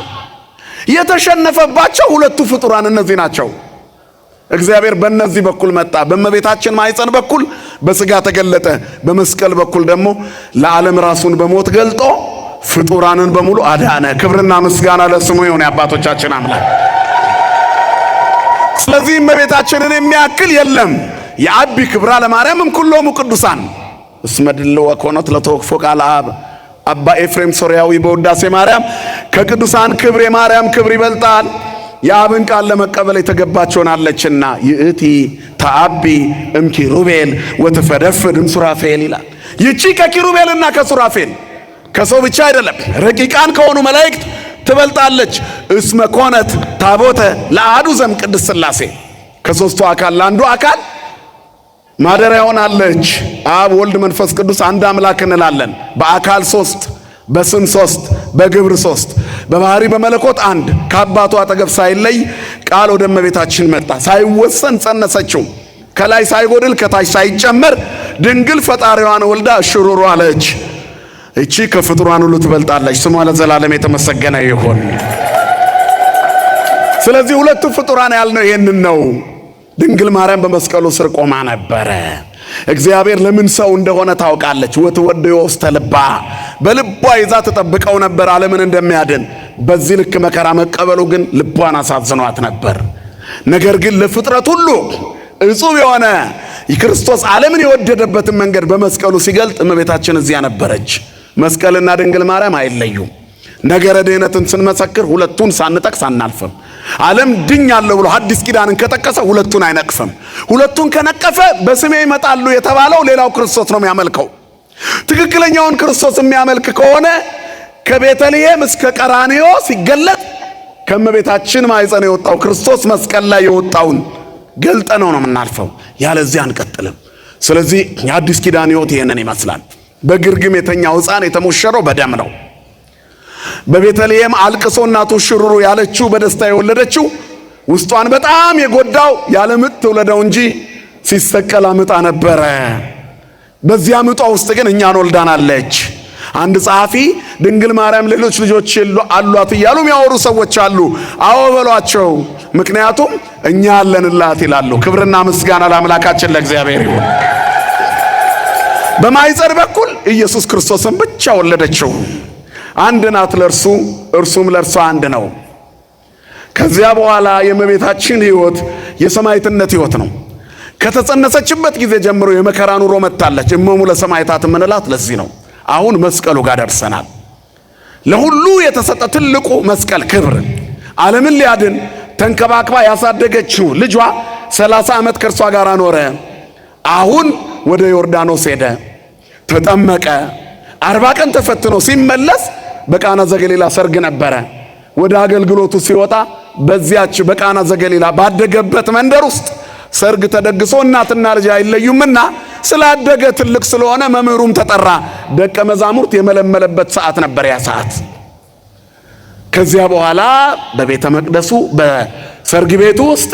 S1: የተሸነፈባቸው ሁለቱ ፍጡራን እነዚህ ናቸው። እግዚአብሔር በእነዚህ በኩል መጣ። በእመቤታችን ማኅፀን በኩል በሥጋ ተገለጠ። በመስቀል በኩል ደግሞ ለዓለም ራሱን በሞት ገልጦ ፍጡራንን በሙሉ አዳነ። ክብርና ምስጋና ለስሙ ይሁን የአባቶቻችን አምላክ። ስለዚህ እመቤታችንን የሚያክል የለም። የአቢ ክብራ ለማርያምም ኩሎሙ ቅዱሳን እስመ ድልዎ ኮኖት ለተወክፎ ቃለ አብ። አባ ኤፍሬም ሶርያዊ በውዳሴ ማርያም ከቅዱሳን ክብር የማርያም ክብር ይበልጣል፣ የአብን ቃል ለመቀበል የተገባች ሆናለችና ይእቲ ተአቢ እምኪሩቤል ወትፈደፍድ እምሱራፌል ይላል። ይቺ ከኪሩቤልና ከሱራፌል ከሰው ብቻ አይደለም ረቂቃን ከሆኑ መላእክት ትበልጣለች። እስመ ኮነት ታቦተ ለአሐዱ ዘእምቅድስት ሥላሴ ከሦስቱ አካል ለአንዱ አካል ማደሪያ ሆናለች። አብ ወልድ መንፈስ ቅዱስ አንድ አምላክ እንላለን። በአካል ሦስት፣ በስም ሦስት፣ በግብር ሦስት፣ በባህሪ በመለኮት አንድ። ከአባቱ አጠገብ ሳይለይ ቃል ወደ እመቤታችን መጣ። ሳይወሰን ጸነሰችው። ከላይ ሳይጎድል ከታች ሳይጨመር ድንግል ፈጣሪዋን ወልዳ እሽሩሩ አለች። እቺ ከፍጡራን ሁሉ ትበልጣለች። ስሟ ለዘላለም የተመሰገነ ይሁን። ስለዚህ ሁለቱ ፍጡራን ያልነው ይሄንን ነው። ድንግል ማርያም በመስቀሉ ስር ቆማ ነበረ። እግዚአብሔር ለምን ሰው እንደሆነ ታውቃለች። ወትወደዮ ውስተ ልባ በልቧ ይዛ ተጠብቀው ነበር ዓለምን እንደሚያድን። በዚህ ልክ መከራ መቀበሉ ግን ልቧን አሳዝኗት ነበር። ነገር ግን ለፍጥረት ሁሉ እጹብ የሆነ የክርስቶስ ዓለምን የወደደበትን መንገድ በመስቀሉ ሲገልጥ እመቤታችን እዚያ ነበረች። መስቀልና ድንግል ማርያም አይለዩም። ነገረ ድኅነትን ስንመሰክር ሁለቱን ሳንጠቅስ አናልፍም። ዓለም ድኛለሁ ብሎ ሐዲስ ኪዳንን ከጠቀሰ ሁለቱን አይነቅፍም። ሁለቱን ከነቀፈ በስሜ ይመጣሉ የተባለው ሌላው ክርስቶስ ነው የሚያመልከው። ትክክለኛውን ክርስቶስ የሚያመልክ ከሆነ ከቤተልሔም እስከ ቀራንዮ ሲገለጥ ከእመቤታችን ማኅፀን የወጣው ክርስቶስ መስቀል ላይ የወጣውን ገልጠነው ነው የምናልፈው። ያለዚያ አንቀጥልም። ስለዚህ የአዲስ ኪዳን ሕይወት ይሄንን ይመስላል። በግርግም የተኛው ሕፃን የተሞሸረው በደም ነው። በቤተልሔም አልቅሶ እናቱ ሽሩሩ ያለችው በደስታ የወለደችው ውስጧን በጣም የጎዳው ያለ ምጥ ትውለደው እንጂ ሲሰቀል አምጣ ነበረ። በዚያ ምጧ ውስጥ ግን እኛን ወልዳናለች። አንድ ጸሐፊ ድንግል ማርያም ሌሎች ልጆች አሏት እያሉ የሚያወሩ ሰዎች አሉ። አዎ በሏቸው፣ ምክንያቱም እኛ አለንላት ይላሉ። ክብርና ምስጋና ለአምላካችን ለእግዚአብሔር ይሁን። በማኅፀን በኩል ኢየሱስ ክርስቶስን ብቻ ወለደችው። አንድ ናት ለእርሱ፣ እርሱም ለእርሷ አንድ ነው። ከዚያ በኋላ የእመቤታችን ሕይወት የሰማዕትነት ሕይወት ነው። ከተጸነሰችበት ጊዜ ጀምሮ የመከራ ኑሮ መጥታለች። እመሙ ለሰማዕታት የምንላት ለዚህ ነው። አሁን መስቀሉ ጋር ደርሰናል። ለሁሉ የተሰጠ ትልቁ መስቀል ክብር ዓለምን ሊያድን ተንከባክባ ያሳደገችው ልጇ 30 ዓመት ከእርሷ ጋር ኖረ። አሁን ወደ ዮርዳኖስ ሄደ፣ ተጠመቀ። 40 ቀን ተፈትኖ ሲመለስ በቃና ዘገሊላ ሰርግ ነበረ። ወደ አገልግሎቱ ሲወጣ በዚያች በቃና ዘገሊላ ባደገበት መንደር ውስጥ ሰርግ ተደግሶ እናትና ልጅ አይለዩምና ስላደገ ትልቅ ስለሆነ መምህሩም ተጠራ። ደቀ መዛሙርት የመለመለበት ሰዓት ነበር ያ ሰዓት። ከዚያ በኋላ በቤተ መቅደሱ በሰርግ ቤቱ ውስጥ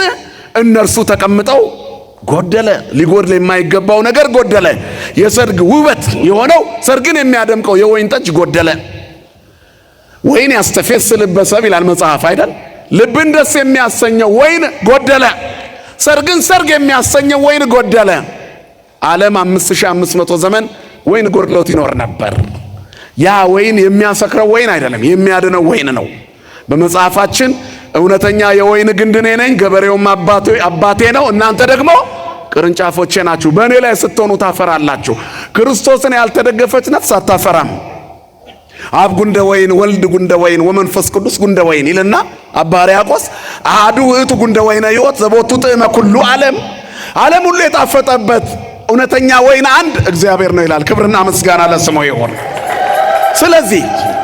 S1: እነርሱ ተቀምጠው ጎደለ። ሊጎድል የማይገባው ነገር ጎደለ። የሰርግ ውበት የሆነው ሰርግን የሚያደምቀው የወይን ጠጅ ጎደለ። ወይን ያስተፌስል ልበ ሰብእ ይላል መጽሐፍ አይደል? ልብን ደስ የሚያሰኘው ወይን ጎደለ። ሰርግን ሰርግ የሚያሰኘው ወይን ጎደለ። ዓለም 5500 ዘመን ወይን ጎድሎት ይኖር ነበር። ያ ወይን የሚያሰክረው ወይን አይደለም፣ የሚያድነው ወይን ነው። በመጽሐፋችን እውነተኛ የወይን ግንድ እኔ ነኝ፣ ገበሬውም አባቴ ነው፣ እናንተ ደግሞ ቅርንጫፎቼ ናችሁ። በእኔ ላይ ስትሆኑ ታፈራላችሁ። ክርስቶስን ያልተደገፈች ነፍስ አታፈራም። አብ ጉንደ ወይን፣ ወልድ ጉንደ ወይን፣ ወመንፈስ ቅዱስ ጉንደ ወይን ይልና አባ ሕርያቆስ አሐዱ ውእቱ ጉንደ ወይነ ሕይወት ዘቦቱ ጥዕመ ኩሉ ዓለም፣ ዓለም ሁሉ የጣፈጠበት እውነተኛ ወይን አንድ እግዚአብሔር ነው ይላል። ክብርና ምስጋና ለስሙ ይሁን።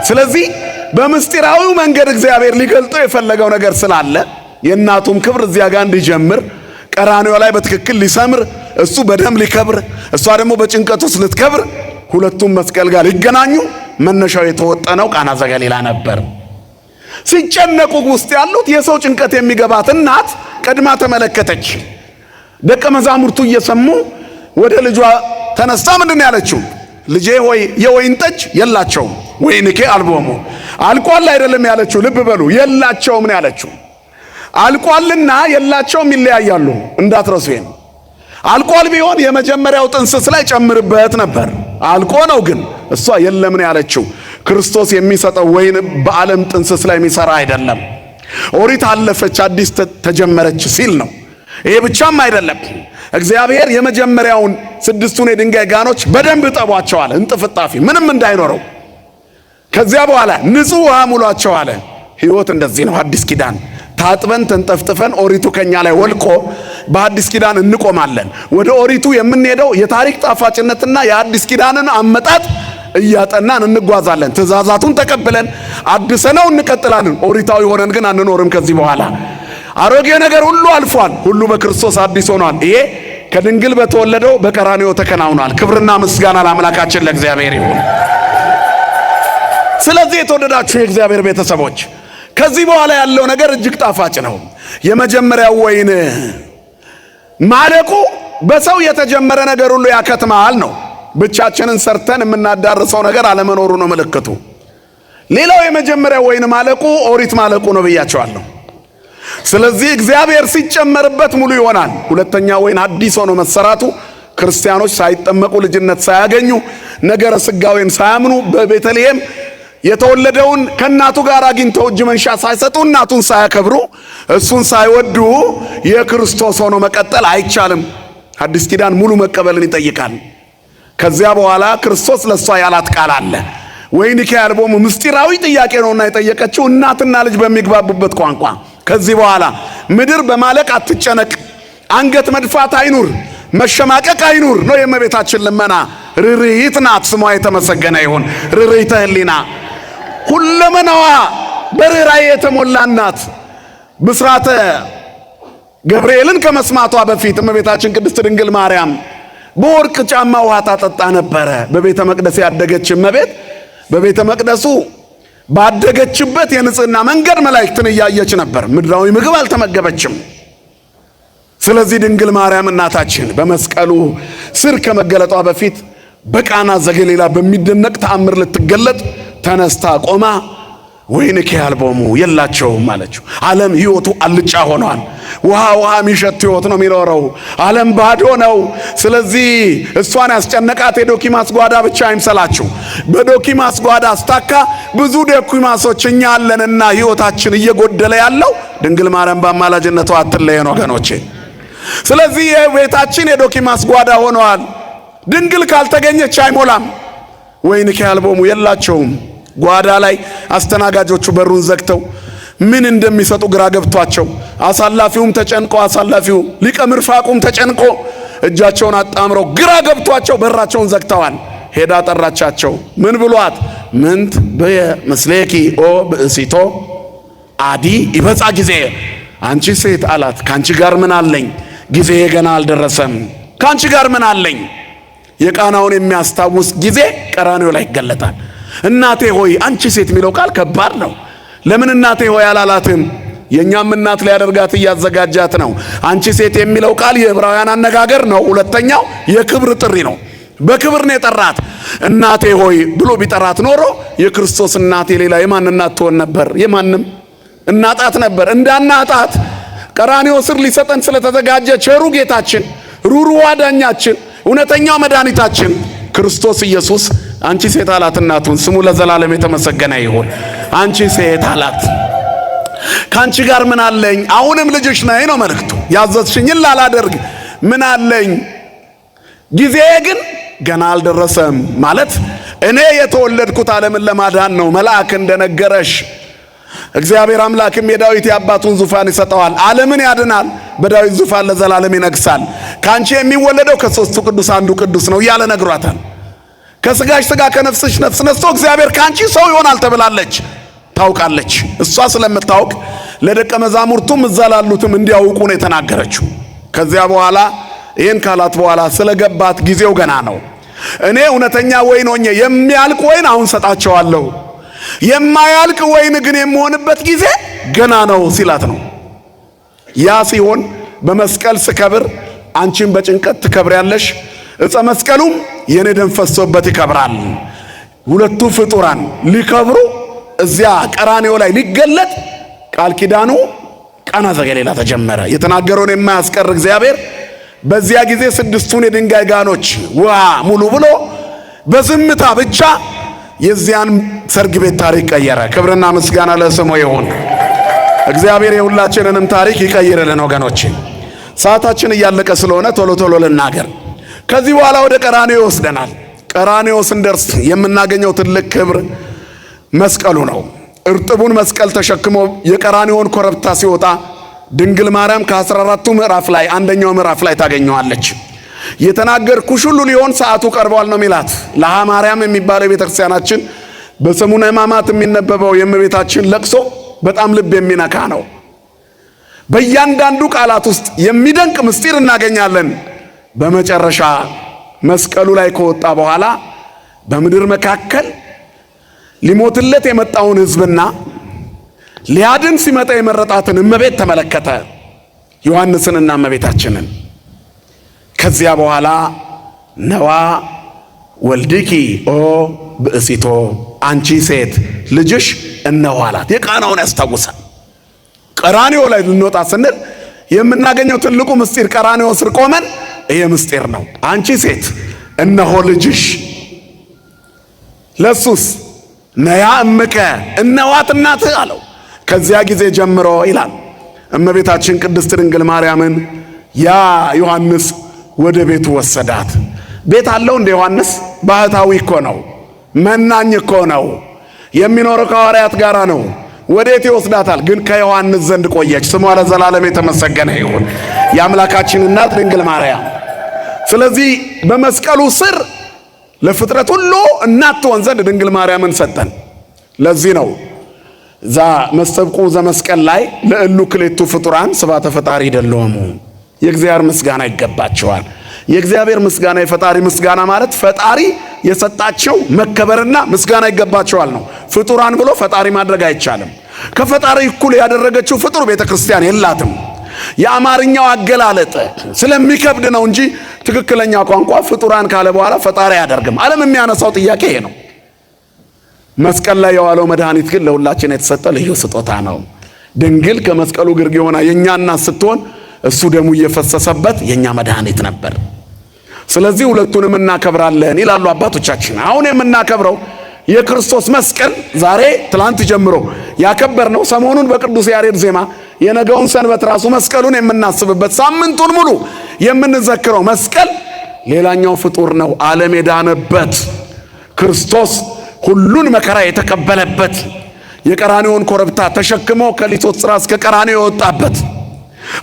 S1: ስለዚህ በምስጢራዊው መንገድ እግዚአብሔር ሊገልጠው የፈለገው ነገር ስላለ የእናቱም ክብር እዚያ ጋር እንዲጀምር ቀራንዮ ላይ በትክክል ሊሰምር፣ እሱ በደም ሊከብር፣ እሷ ደግሞ በጭንቀት ውስጥ ልትከብር፣ ሁለቱም መስቀል ጋር ሊገናኙ መነሻው የተወጠነው ቃና ዘገሊላ ነበር። ሲጨነቁ ውስጥ ያሉት የሰው ጭንቀት የሚገባት እናት ቀድማ ተመለከተች። ደቀ መዛሙርቱ እየሰሙ ወደ ልጇ ተነስታ ምንድን ያለችው? ልጄ ሆይ የወይን ጠጅ የላቸውም፣ ወይንኬ አልቦሙ። አልቋል አይደለም ያለችው፣ ልብ በሉ፣ የላቸውም ነው ያለችው። አልቋልና የላቸውም ይለያያሉ፣ እንዳትረሱ። ይሄን አልቋል ቢሆን የመጀመሪያው ጥንስስ ላይ ጨምርበት ነበር። አልቆ ነው ግን እሷ የለም ነው ያለችው። ክርስቶስ የሚሰጠው ወይን በዓለም ጥንስስ ላይ የሚሰራ አይደለም። ኦሪት አለፈች አዲስ ተጀመረች ሲል ነው። ይሄ ብቻም አይደለም። እግዚአብሔር የመጀመሪያውን 6ቱን የድንጋይ ጋኖች በደንብ እጠቧቸው አለ፣ እንጥፍጣፊ ምንም እንዳይኖረው። ከዚያ በኋላ ንጹህ ውሃ ሙሏቸው አለ። ሕይወት እንደዚህ ነው። አዲስ ኪዳን ታጥበን ተንጠፍጥፈን ኦሪቱ ከኛ ላይ ወልቆ በአዲስ ኪዳን እንቆማለን። ወደ ኦሪቱ የምንሄደው የታሪክ ጣፋጭነትና የአዲስ ኪዳንን አመጣጥ እያጠናን እንጓዛለን። ትእዛዛቱን ተቀብለን አድሰነው እንቀጥላለን። ኦሪታዊ ሆነን ግን አንኖርም። ከዚህ በኋላ አሮጌ ነገር ሁሉ አልፏል፣ ሁሉ በክርስቶስ አዲስ ሆኗል። ይሄ ከድንግል በተወለደው በቀራንዮ ተከናውኗል። ክብርና ምስጋና ለአምላካችን ለእግዚአብሔር ይሁን። ስለዚህ የተወደዳችሁ የእግዚአብሔር ቤተሰቦች ከዚህ በኋላ ያለው ነገር እጅግ ጣፋጭ ነው። የመጀመሪያው ወይን ማለቁ በሰው የተጀመረ ነገር ሁሉ ያከትማል ነው። ብቻችንን ሰርተን የምናዳርሰው ነገር አለመኖሩ ነው ምልክቱ። ሌላው የመጀመሪያው ወይን ማለቁ ኦሪት ማለቁ ነው ብያቸዋለሁ። ስለዚህ እግዚአብሔር ሲጨመርበት ሙሉ ይሆናል። ሁለተኛ ወይን አዲስ ሆኖ መሰራቱ ክርስቲያኖች ሳይጠመቁ ልጅነት ሳያገኙ ነገረ ሥጋዌን ሳያምኑ በቤተልሔም የተወለደውን ከእናቱ ጋር አግኝተው እጅ መንሻ ሳይሰጡ እናቱን ሳያከብሩ እሱን ሳይወዱ የክርስቶስ ሆኖ መቀጠል አይቻልም። አዲስ ኪዳን ሙሉ መቀበልን ይጠይቃል። ከዚያ በኋላ ክርስቶስ ለሷ ያላት ቃል አለ። ወይንኬ አልቦሙ ምስጢራዊ ጥያቄ ነውና የጠየቀችው እናትና ልጅ በሚግባቡበት ቋንቋ። ከዚህ በኋላ ምድር በማለቅ አትጨነቅ፣ አንገት መድፋት አይኑር፣ መሸማቀቅ አይኑር ነው የእመቤታችን ልመና። ርርይት ናት፣ ስሟ የተመሰገነ ይሁን። ርርይተ ሕሊና ሁለመናዋ በርኅራኄ የተሞላ ናት። ብስራተ ገብርኤልን ከመስማቷ በፊት እመቤታችን ቅድስት ድንግል ማርያም በወርቅ ጫማ ውሃ ታጠጣ ነበረ። በቤተ መቅደስ ያደገች እመቤት በቤተ መቅደሱ ባደገችበት የንጽህና መንገድ መላእክትን እያየች ነበር። ምድራዊ ምግብ አልተመገበችም። ስለዚህ ድንግል ማርያም እናታችን በመስቀሉ ስር ከመገለጧ በፊት በቃና ዘገሊላ በሚደነቅ ተአምር ልትገለጥ ተነስታ ቆማ ወይንኬ አልቦሙ የላቸውም አለችው። ዓለም ሕይወቱ አልጫ ሆኗል። ውሃ የሚሸት ሕይወት ነው የሚኖረው። ዓለም ባዶ ነው። ስለዚህ እሷን ያስጨነቃት የዶኪማስ ጓዳ ብቻ አይምሰላችሁ። በዶኪማስ ጓዳ አስታካ ብዙ ዶኪማሶች እኛ አለንና ሕይወታችን እየጎደለ ያለው ድንግል ማርያም በአማላጅነቷ አትለየን ወገኖቼ። ስለዚህ የቤታችን የዶኪማስ ጓዳ ሆነዋል። ድንግል ካልተገኘች አይሞላም። ወይንኬ አልቦሙ የላቸውም። ጓዳ ላይ አስተናጋጆቹ በሩን ዘግተው ምን እንደሚሰጡ ግራ ገብቷቸው፣ አሳላፊውም ተጨንቆ፣ አሳላፊው ሊቀ ምርፋቁም ተጨንቆ እጃቸውን አጣምረው ግራ ገብቷቸው በራቸውን ዘግተዋል። ሄዳ ጠራቻቸው። ምን ብሏት? ምንት በመስሌኪ ኦ ብእሲቶ አዲ ይበጻ ጊዜ። አንቺ ሴት አላት፣ ካንቺ ጋር ምን አለኝ? ጊዜ ገና አልደረሰም። ካንቺ ጋር ምን አለኝ? የቃናውን የሚያስታውስ ጊዜ ቀራንዮ ላይ ይገለጣል። እናቴ ሆይ አንቺ ሴት የሚለው ቃል ከባድ ነው። ለምን እናቴ ሆይ አላላትም? የኛም እናት ሊያደርጋት እያዘጋጃት ነው። አንቺ ሴት የሚለው ቃል የዕብራውያን አነጋገር ነው። ሁለተኛው የክብር ጥሪ ነው። በክብር ነው የጠራት። እናቴ ሆይ ብሎ ቢጠራት ኖሮ የክርስቶስ እናት የሌላ የማን እናት ትሆን ነበር? የማንም እናጣት ነበር። እንዳናጣት ቀራንዮ ስር ሊሰጠን ስለተዘጋጀ ቸሩ ጌታችን፣ ሩሩዋ ዳኛችን፣ እውነተኛው መድኃኒታችን ክርስቶስ ኢየሱስ አንቺ ሴት አላት እናቱን። ስሙ ለዘላለም የተመሰገነ ይሁን። አንቺ ሴት አላት፣ ካንቺ ጋር ምን አለኝ? አሁንም ልጅሽ ነኝ ነው መልእክቱ። ያዘዝሽኝን ላላደርግ ምን አለኝ? ጊዜ ግን ገና አልደረሰም ማለት እኔ የተወለድኩት ዓለምን ለማዳን ነው። መልአክ እንደነገረሽ እግዚአብሔር አምላክም የዳዊት የአባቱን ዙፋን ይሰጠዋል፣ ዓለምን ያድናል፣ በዳዊት ዙፋን ለዘላለም ይነግሳል። ካንቺ የሚወለደው ከሦስቱ ቅዱስ አንዱ ቅዱስ ነው እያለ ነግሯታል። ከስጋሽ ስጋ ከነፍስሽ ነፍስ ነስቶ እግዚአብሔር ካንቺ ሰው ይሆናል ተብላለች። ታውቃለች። እሷ ስለምታውቅ ለደቀ መዛሙርቱም እዛ ላሉትም እንዲያውቁ ነው የተናገረችው። ከዚያ በኋላ ይህን ካላት በኋላ ስለገባት ጊዜው ገና ነው። እኔ እውነተኛ ወይን ሆኜ የሚያልቅ ወይን አሁን ሰጣቸዋለሁ፣ የማያልቅ ወይን ግን የምሆንበት ጊዜ ገና ነው ሲላት ነው። ያ ሲሆን በመስቀል ስከብር አንቺን በጭንቀት ትከብሪያለሽ፣ ዕፀ መስቀሉም የኔ ደም ፈሶበት ይከብራል። ሁለቱ ፍጡራን ሊከብሩ እዚያ ቀራንዮ ላይ ሊገለጥ ቃል ኪዳኑ ቃና ዘገሊላ ተጀመረ። የተናገረውን የማያስቀር እግዚአብሔር በዚያ ጊዜ 6ቱን የድንጋይ ጋኖች ውሃ ሙሉ ብሎ በዝምታ ብቻ የዚያን ሰርግ ቤት ታሪክ ቀየረ። ክብርና ምስጋና ለስሙ ይሁን። እግዚአብሔር የሁላችንንም ታሪክ ይቀይርልን ወገኖቼ። ሰዓታችን እያለቀ ስለሆነ ቶሎ ቶሎ ልናገር። ከዚህ በኋላ ወደ ቀራንዮ ይወስደናል። ቀራንዮ ስንደርስ የምናገኘው ትልቅ ክብር መስቀሉ ነው። እርጥቡን መስቀል ተሸክሞ የቀራንዮን ኮረብታ ሲወጣ ድንግል ማርያም ከ14ቱ ምዕራፍ ላይ አንደኛው ምዕራፍ ላይ ታገኘዋለች። የተናገርኩሽ ሁሉ ሊሆን ሰዓቱ ቀርቧል ነው ሚላት። ለሃ ማርያም የሚባለው የቤተክርስቲያናችን በሰሙነ ሕማማት የሚነበበው የእመቤታችን ለቅሶ በጣም ልብ የሚነካ ነው። በእያንዳንዱ ቃላት ውስጥ የሚደንቅ ምስጢር እናገኛለን። በመጨረሻ መስቀሉ ላይ ከወጣ በኋላ በምድር መካከል ሊሞትለት የመጣውን ሕዝብና ሊያድን ሲመጣ የመረጣትን እመቤት ተመለከተ፣ ዮሐንስንና እመቤታችንን። ከዚያ በኋላ ነዋ ወልድኪ ኦ ብእሲቶ፣ አንቺ ሴት ልጅሽ እነሆ አላት። የቃናውን ያስታውሳል። ቀራንዮ ላይ ልንወጣ ስንል የምናገኘው ትልቁ ምስጢር ቀራንዮ ስር ቆመን ይሄ ምስጢር ነው። አንቺ ሴት እነሆ ልጅሽ፣ ለሱስ ነያ እምከ እነዋት እናትህ አለው። ከዚያ ጊዜ ጀምሮ ይላል እመቤታችን ቅድስት ድንግል ማርያምን ያ ዮሐንስ ወደ ቤቱ ወሰዳት። ቤት አለው እንደ ዮሐንስ? ባህታዊ እኮ ነው፣ መናኝ እኮ ነው፣ የሚኖረው ከሐዋርያት ጋራ ነው። ወዴት ይወስዳታል? ግን ከዮሐንስ ዘንድ ቆየች። ስሟ ለዘላለም የተመሰገነ ይሁን፣ የአምላካችን እናት ድንግል ማርያም። ስለዚህ በመስቀሉ ስር ለፍጥረት ሁሉ እናት ትሆን ዘንድ ድንግል ማርያምን ሰጠን። ለዚህ ነው ዛ መስተብቁ ዘመስቀል ላይ ለእሉ ክሌቱ ፍጡራን ስባተ ፈጣሪ ይደለወሙ፣ የእግዚአብሔር ምስጋና ይገባቸዋል። የእግዚአብሔር ምስጋና የፈጣሪ ምስጋና ማለት ፈጣሪ የሰጣቸው መከበርና ምስጋና ይገባቸዋል ነው። ፍጡራን ብሎ ፈጣሪ ማድረግ አይቻልም። ከፈጣሪ እኩል ያደረገችው ፍጡር ቤተ ክርስቲያን የላትም። የአማርኛው አገላለጥ ስለሚከብድ ነው እንጂ ትክክለኛ ቋንቋ ፍጡራን ካለ በኋላ ፈጣሪ አያደርግም። ዓለም የሚያነሳው ጥያቄ ይሄ ነው። መስቀል ላይ የዋለው መድኃኒት ግን ለሁላችን የተሰጠ ልዩ ስጦታ ነው። ድንግል ከመስቀሉ ግርጌ ሆና የኛ እናት ስትሆን እሱ ደሙ እየፈሰሰበት የኛ መድኃኒት ነበር። ስለዚህ ሁለቱንም እናከብራለን ይላሉ አባቶቻችን። አሁን የምናከብረው የክርስቶስ መስቀል ዛሬ ትላንት ጀምሮ ያከበርነው ሰሞኑን በቅዱስ ያሬድ ዜማ የነገውን ሰንበት ራሱ መስቀሉን የምናስብበት ሳምንቱን ሙሉ የምንዘክረው መስቀል ሌላኛው ፍጡር ነው። ዓለም የዳነበት ክርስቶስ ሁሉን መከራ የተቀበለበት የቀራንዮን ኮረብታ ተሸክሞ ከሊቶስጥራ እስከ ቀራንዮ የወጣበት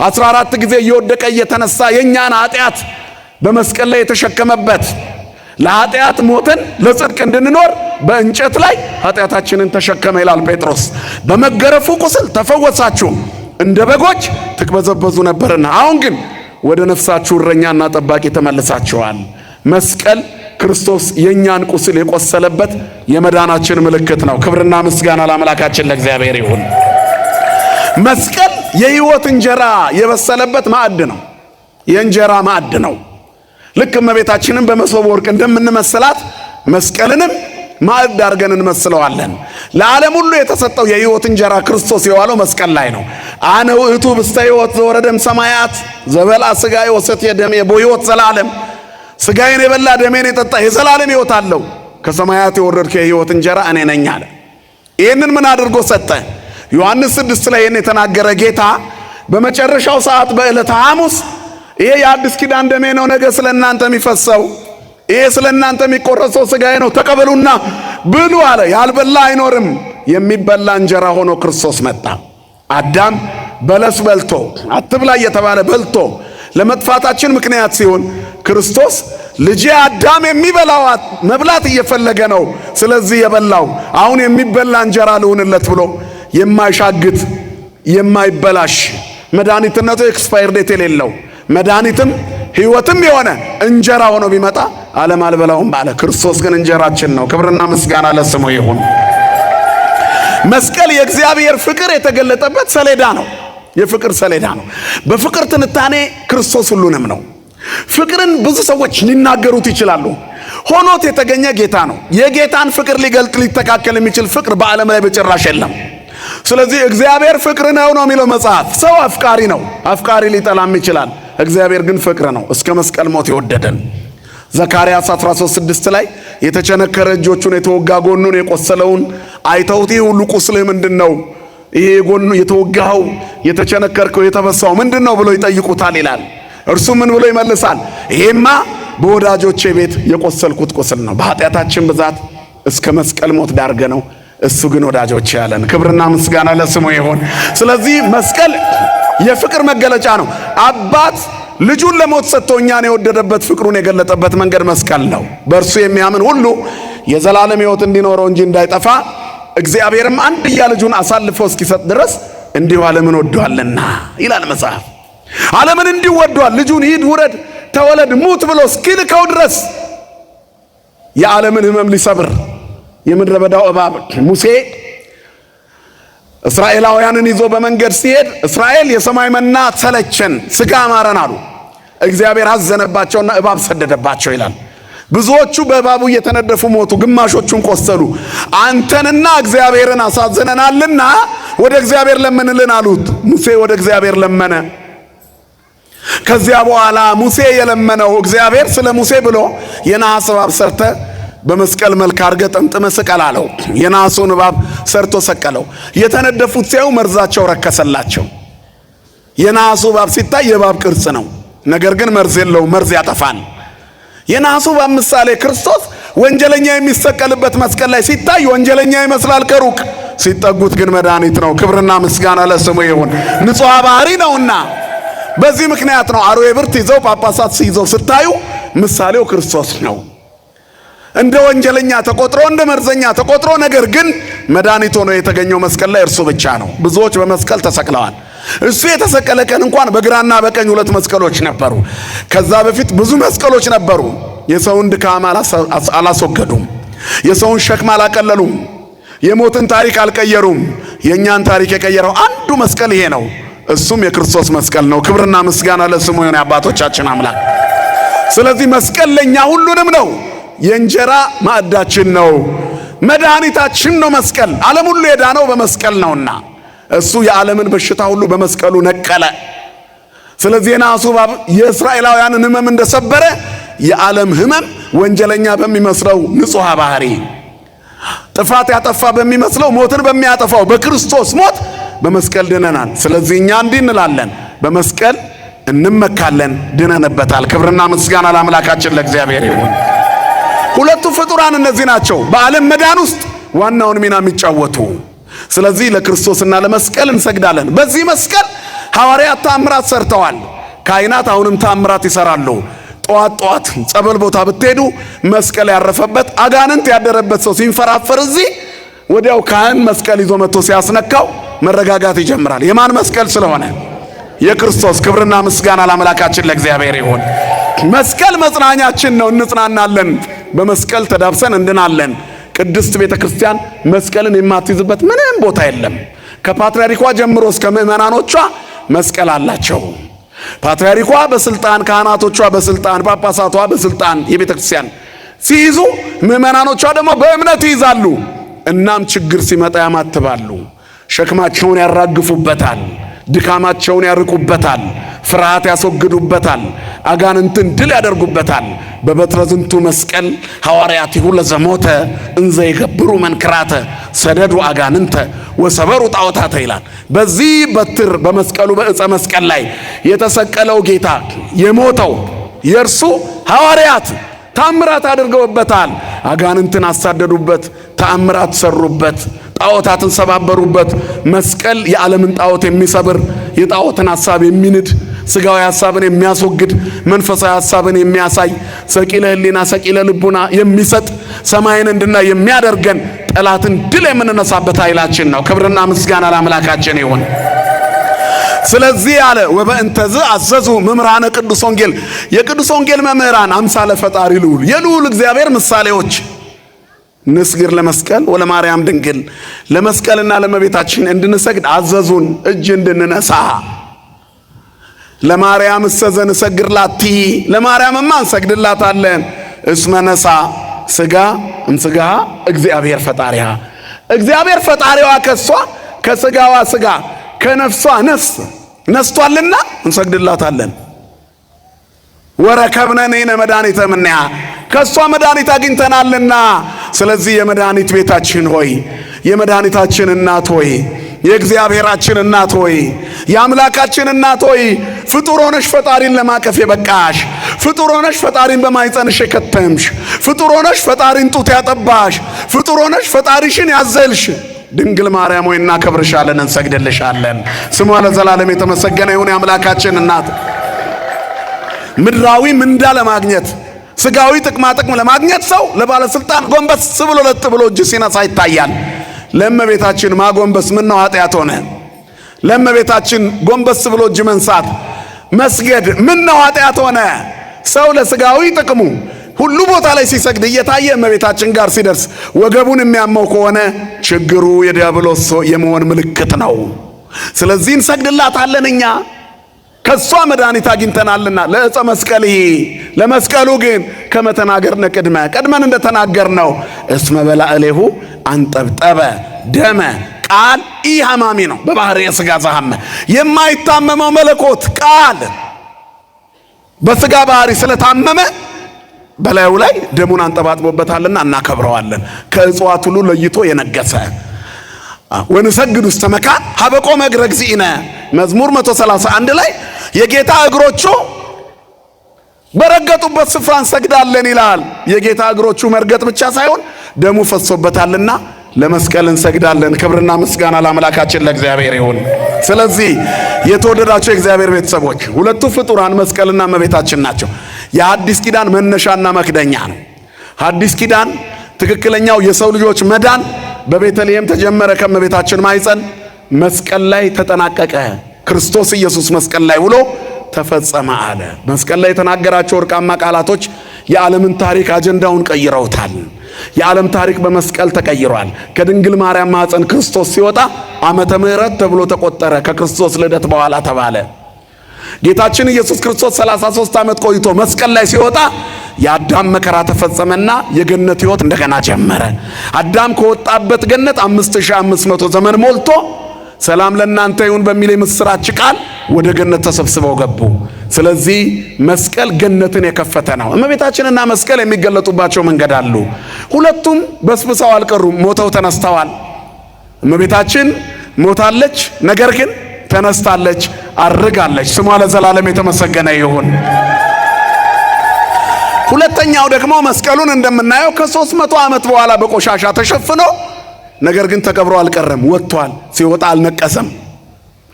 S1: 14 ጊዜ እየወደቀ እየተነሳ የኛን ኃጢአት በመስቀል ላይ የተሸከመበት ለኃጢአት ሞተን ለጽድቅ እንድንኖር በእንጨት ላይ ኃጢአታችንን ተሸከመ ይላል ጴጥሮስ። በመገረፉ ቁስል ተፈወሳችሁ፣ እንደ በጎች ትቅበዘበዙ ነበርና አሁን ግን ወደ ነፍሳችሁ እረኛና ጠባቂ ተመልሳችኋል። መስቀል ክርስቶስ የኛን ቁስል የቆሰለበት የመዳናችን ምልክት ነው። ክብርና ምስጋና ለአምላካችን ለእግዚአብሔር ይሁን። መስቀል የሕይወት እንጀራ የበሰለበት ማዕድ ነው። የእንጀራ ማዕድ ነው። ልክ እመቤታችንን በመሶበ ወርቅ እንደምንመስላት መስቀልንም ማዕድ አድርገን እንመስለዋለን። ለዓለም ሁሉ የተሰጠው የሕይወት እንጀራ ክርስቶስ የዋለው መስቀል ላይ ነው። አነ ውእቱ ብስተ ሕይወት ዘወረደም ሰማያት ዘበልዐ ሥጋዬ ወሰትየ ደሜ በሕይወት ዘላለም፣ ሥጋዬን የበላ ደሜን የጠጣ የዘላለም ሕይወት አለው። ከሰማያት የወረድኩ የሕይወት እንጀራ እኔ ነኝ አለ። ይህንን ምን አድርጎ ሰጠ? ዮሐንስ 6 ላይ ይህን የተናገረ ጌታ በመጨረሻው ሰዓት በዕለተ ሐሙስ ይሄ የአዲስ ኪዳን ደሜ ነው፣ ነገ ስለ እናንተ የሚፈሰው፣ ይሄ ስለ እናንተ የሚቆረሰው ሥጋዬ ነው፣ ተቀበሉና ብሉ አለ። ያልበላ አይኖርም። የሚበላ እንጀራ ሆኖ ክርስቶስ መጣ። አዳም በለስ በልቶ አትብላ እየተባለ በልቶ ለመጥፋታችን ምክንያት ሲሆን ክርስቶስ ልጄ አዳም የሚበላው መብላት እየፈለገ ነው፣ ስለዚህ የበላው አሁን የሚበላ እንጀራ ልሁንለት ብሎ የማይሻግት የማይበላሽ መድኃኒትነቱ ኤክስፓየር ዴት የሌለው መድኃኒትም ሕይወትም የሆነ እንጀራ ሆኖ ቢመጣ ዓለም አልበላውም አለ። ክርስቶስ ግን እንጀራችን ነው። ክብርና ምስጋና ለስሙ ይሁን። መስቀል የእግዚአብሔር ፍቅር የተገለጠበት ሰሌዳ ነው። የፍቅር ሰሌዳ ነው። በፍቅር ትንታኔ ክርስቶስ ሁሉንም ነው። ፍቅርን ብዙ ሰዎች ሊናገሩት ይችላሉ። ሆኖት የተገኘ ጌታ ነው። የጌታን ፍቅር ሊገልጥ ሊተካከል የሚችል ፍቅር በዓለም ላይ በጭራሽ የለም። ስለዚህ እግዚአብሔር ፍቅር ነው የሚለው መጽሐፍ። ሰው አፍቃሪ ነው፣ አፍቃሪ ሊጠላም ይችላል። እግዚአብሔር ግን ፍቅር ነው፣ እስከ መስቀል ሞት የወደደን። ዘካርያስ 13:6 ላይ የተቸነከረ እጆቹን የተወጋ ጎኑን የቆሰለውን አይተውት ይህ ሁሉ ቁስልህ ምንድነው? ይሄ ጎኑ የተወጋው የተቸነከርከው የተበሳው ምንድነው ብሎ ይጠይቁታል ይላል። እርሱ ምን ብሎ ይመልሳል? ይሄማ በወዳጆቼ ቤት የቆሰልኩት ቁስል ነው፣ በኃጢአታችን ብዛት እስከ መስቀል ሞት ዳርገ ነው፣ እሱ ግን ወዳጆቼ ያለን። ክብርና ምስጋና ለስሙ ይሁን። ስለዚህ መስቀል የፍቅር መገለጫ ነው። አባት ልጁን ለሞት ሰጥቶ እኛን የወደደበት ፍቅሩን የገለጠበት መንገድ መስቀል ነው። በእርሱ የሚያምን ሁሉ የዘላለም ሕይወት እንዲኖረው እንጂ እንዳይጠፋ እግዚአብሔርም አንድያ ልጁን አሳልፎ እስኪሰጥ ድረስ እንዲሁ ዓለምን ወዷልና ይላል መጽሐፍ። ዓለምን እንዲሁ ወዷል። ልጁን ሂድ፣ ውረድ፣ ተወለድ፣ ሙት ብሎ እስኪልከው ድረስ የዓለምን ሕመም ሊሰብር የምድረ በዳው እባብ ሙሴ እስራኤላውያንን ይዞ በመንገድ ሲሄድ እስራኤል የሰማይ መና ሰለቸን፣ ስጋ አማረን አሉ። እግዚአብሔር አዘነባቸውና እባብ ሰደደባቸው ይላል። ብዙዎቹ በእባቡ እየተነደፉ ሞቱ፣ ግማሾቹን ቆሰሉ። አንተንና እግዚአብሔርን አሳዘነናልና ወደ እግዚአብሔር ለምንልን አሉት። ሙሴ ወደ እግዚአብሔር ለመነ። ከዚያ በኋላ ሙሴ የለመነው እግዚአብሔር ስለ ሙሴ ብሎ የነሐስ እባብ ሰርተ በመስቀል መልክ አድርገ ጠምጥመ ስቀል አለው። የነሐሱን እባብ ሰርቶ ሰቀለው። የተነደፉት ሲያዩ መርዛቸው ረከሰላቸው። የነሐሱ እባብ ሲታይ የእባብ ቅርጽ ነው፣ ነገር ግን መርዝ የለውም፣ መርዝ ያጠፋል። የነሐሱ እባብ ምሳሌ ክርስቶስ ወንጀለኛ የሚሰቀልበት መስቀል ላይ ሲታይ ወንጀለኛ ይመስላል ከሩቅ፣ ሲጠጉት ግን መድኃኒት ነው። ክብርና ምስጋና ለስሙ ይሁን። ንጹሕ ባህሪ ነውና በዚህ ምክንያት ነው አርዌ ብርት ይዘው ጳጳሳት ሲይዘው ስታዩ ምሳሌው ክርስቶስ ነው። እንደ ወንጀለኛ ተቆጥሮ እንደ መርዘኛ ተቆጥሮ ነገር ግን መድኃኒት ሆኖ የተገኘው መስቀል ላይ እርሱ ብቻ ነው። ብዙዎች በመስቀል ተሰቅለዋል። እሱ የተሰቀለ ቀን እንኳን በግራና በቀኝ 2 መስቀሎች ነበሩ። ከዛ በፊት ብዙ መስቀሎች ነበሩ። የሰውን ድካም አላስወገዱም፣ የሰውን ሸክም አላቀለሉም፣ የሞትን ታሪክ አልቀየሩም። የእኛን ታሪክ የቀየረው አንዱ መስቀል ይሄ ነው። እሱም የክርስቶስ መስቀል ነው። ክብርና ምስጋና ለስሙ ይሁን የአባቶቻችን አምላክ። ስለዚህ መስቀል ለኛ ሁሉንም ነው። የእንጀራ ማዕዳችን ነው፣ መድኃኒታችን ነው መስቀል። ዓለም ሁሉ የዳነው በመስቀል ነውና እሱ የዓለምን በሽታ ሁሉ በመስቀሉ ነቀለ። ስለዚህ የነሐሱ እባብ የእስራኤላውያንን ሕመም እንደሰበረ የዓለም ሕመም ወንጀለኛ በሚመስለው ንጹሕ ባህሪ ጥፋት ያጠፋ በሚመስለው ሞትን በሚያጠፋው በክርስቶስ ሞት በመስቀል ድነናል። ስለዚህ እኛ እንዲህ እንላለን፣ በመስቀል እንመካለን፣ ድነንበታል። ክብርና ምስጋና ለአምላካችን ለእግዚአብሔር ይሁን። ሁለቱ ፍጡራን እነዚህ ናቸው በዓለም መዳን ውስጥ ዋናውን ሚና የሚጫወቱ። ስለዚህ ለክርስቶስና ለመስቀል እንሰግዳለን። በዚህ መስቀል ሐዋርያት ተአምራት ሰርተዋል። ካህናት አሁንም ተአምራት ይሰራሉ። ጠዋት ጠዋት ጸበል ቦታ ብትሄዱ መስቀል ያረፈበት አጋንንት ያደረበት ሰው ሲንፈራፈር እዚህ ወዲያው ካህን መስቀል ይዞ መጥቶ ሲያስነካው መረጋጋት ይጀምራል። የማን መስቀል ስለሆነ? የክርስቶስ። ክብርና ምስጋና ለአምላካችን ለእግዚአብሔር ይሁን። መስቀል መጽናኛችን ነው፣ እንጽናናለን። በመስቀል ተዳብሰን እንድናለን። ቅድስት ቤተ ክርስቲያን መስቀልን የማትይዝበት ምንም ቦታ የለም። ከፓትርያርኳ ጀምሮ እስከ ምዕመናኖቿ መስቀል አላቸው። ፓትርያርኳ በስልጣን፣ ካህናቶቿ በስልጣን፣ ጳጳሳቷ በስልጣን የቤተ ክርስቲያን ሲይዙ፣ ምዕመናኖቿ ደግሞ በእምነት ይይዛሉ። እናም ችግር ሲመጣ ያማትባሉ፣ ሸክማቸውን ያራግፉበታል፣ ድካማቸውን ያርቁበታል፣ ፍርሃት ያስወግዱበታል፣ አጋንንትን ድል ያደርጉበታል። በበትረ ዝንቱ መስቀል ሐዋርያቲሁ ለዘሞተ እንዘ ይገብሩ መንክራተ ሰደዱ አጋንንተ ወሰበሩ ጣዖታተ ይላል። በዚህ በትር በመስቀሉ በዕፀ መስቀል ላይ የተሰቀለው ጌታ የሞተው የእርሱ ሐዋርያት ተአምራት አድርገውበታል። አጋንንትን አሳደዱበት፣ ተአምራት ሰሩበት፣ ጣዖታትን ሰባበሩበት። መስቀል የዓለምን ጣዖት የሚሰብር የጣዖትን ሐሳብ የሚንድ ስጋዊ ሐሳብን የሚያስወግድ መንፈሳዊ ሐሳብን የሚያሳይ ሰቂለ ሕሊና ሰቂለ ልቡና የሚሰጥ ሰማይን እንድናይ የሚያደርገን ጠላትን ድል የምንነሳበት ኃይላችን ነው። ክብርና ምስጋና ለአምላካችን ይሁን። ስለዚህ አለ ወበእንተዝ አዘዙ መምህራነ ቅዱስ ወንጌል፣ የቅዱስ ወንጌል መምህራን አምሳለ ፈጣሪ ልዑል የልዑል እግዚአብሔር ምሳሌዎች ንስግር ለመስቀል ወለማርያም ድንግል፣ ለመስቀልና ለመቤታችን እንድንሰግድ አዘዙን፣ እጅ እንድንነሳ። ለማርያም እሰዘን ሰግድላቲ ለማርያምማ እንሰግድላታለን። እስመነሳ ስጋ እምስጋ እግዚአብሔር ፈጣሪያ እግዚአብሔር ፈጣሪዋ ከሷ ከስጋዋ ስጋ ከነፍሷ ነፍስ ነስቷልና እንሰግድላታለን። ወረከብነኔ መድኃኒተ እምኔሃ ከሷ መድኃኒት አግኝተናልና። ስለዚህ የመድኃኒት ቤታችን ሆይ የመድኃኒታችን እናት ሆይ የእግዚአብሔራችን እናት ሆይ የአምላካችን እናት ሆይ ፍጡር ሆነሽ ፈጣሪን ለማቀፍ የበቃሽ ፍጡር ሆነሽ ፈጣሪን በማይጸንሽ የከተምሽ ፍጡር ሆነሽ ፈጣሪን ጡት ያጠባሽ ፍጡር ሆነሽ ፈጣሪሽን ያዘልሽ ድንግል ማርያም ሆይ እናከብርሻለን፣ እንሰግድልሻለን። ስሟ ለዘላለም የተመሰገነ ይሁን። የአምላካችን እናት ምድራዊ ምንዳ ለማግኘት ስጋዊ ጥቅማ ጥቅም ለማግኘት ሰው ለባለስልጣን ጎንበስ ብሎ ለጥ ብሎ እጅ ሲነሳ ይታያል። ለእመቤታችን ማጎንበስ ምን ነው ኃጢአት ሆነ? ለእመቤታችን ጎንበስ ብሎ እጅ መንሳት መስገድ ምን ነው ኃጢአት ሆነ? ሰው ለስጋዊ ጥቅሙ ሁሉ ቦታ ላይ ሲሰግድ እየታየ እመቤታችን ጋር ሲደርስ ወገቡን የሚያመው ከሆነ ችግሩ የዲያብሎስ የመሆን ምልክት ነው። ስለዚህ እንሰግድላታለን እኛ ከሷ መድኃኒት አግኝተናልና። ለዕፀ መስቀል ለመስቀሉ ግን ከመተናገርነ ቀድመን እንደተናገርነው እስመ በላዕሌሁ አንጠብጠበ ደመ ቃል ኢሃማሚ ነው። በባህር የሥጋ ዛሃመ የማይታመመው መለኮት ቃል በሥጋ ባህሪ ስለታመመ በላዩ ላይ ደሙን አንጠባጥቦበታልና እናከብረዋለን። ከእጽዋት ሁሉ ለይቶ የነገሰ ወንሰግድ ውስተ መካን ሀበቆመ እግረ እግዚእነ መዝሙር 131 ላይ የጌታ እግሮቹ በረገጡበት ስፍራ እንሰግዳለን ይላል። የጌታ እግሮቹ መርገጥ ብቻ ሳይሆን ደሙ ፈሶበታልና ለመስቀል እንሰግዳለን። ክብርና ምስጋና ለአምላካችን ለእግዚአብሔር ይሁን። ስለዚህ የተወደዳቸው የእግዚአብሔር ቤተሰቦች ሁለቱ ፍጡራን መስቀልና እመቤታችን ናቸው። የሐዲስ ኪዳን መነሻና መክደኛ ነው። ሐዲስ ኪዳን ትክክለኛው የሰው ልጆች መዳን በቤተልሔም ተጀመረ። ከእመቤታችን ማኅፀን መስቀል ላይ ተጠናቀቀ። ክርስቶስ ኢየሱስ መስቀል ላይ ውሎ ተፈጸመ አለ። መስቀል ላይ የተናገራቸው ወርቃማ ቃላቶች የዓለምን ታሪክ አጀንዳውን ቀይረውታል። የዓለም ታሪክ በመስቀል ተቀይሯል። ከድንግል ማርያም ማኅፀን ክርስቶስ ሲወጣ ዓመተ ምሕረት ተብሎ ተቆጠረ። ከክርስቶስ ልደት በኋላ ተባለ። ጌታችን ኢየሱስ ክርስቶስ 33 ዓመት ቆይቶ መስቀል ላይ ሲወጣ የአዳም መከራ ተፈጸመና የገነት ሕይወት እንደገና ጀመረ። አዳም ከወጣበት ገነት 5500 ዘመን ሞልቶ ሰላም ለእናንተ ይሁን በሚል የምስራች ቃል ወደ ገነት ተሰብስበው ገቡ። ስለዚህ መስቀል ገነትን የከፈተ ነው። እመቤታችንና መስቀል የሚገለጡባቸው መንገድ አሉ። ሁለቱም በስብሰው አልቀሩም፣ ሞተው ተነስተዋል። እመቤታችን ሞታለች፣ ነገር ግን ተነስታለች፣ አርጋለች። ስሟ ለዘላለም የተመሰገነ ይሁን። ሁለተኛው ደግሞ መስቀሉን እንደምናየው ከ300 ዓመት በኋላ በቆሻሻ ተሸፍኖ ነገር ግን ተቀብሮ አልቀረም፣ ወጥቷል። ሲወጣ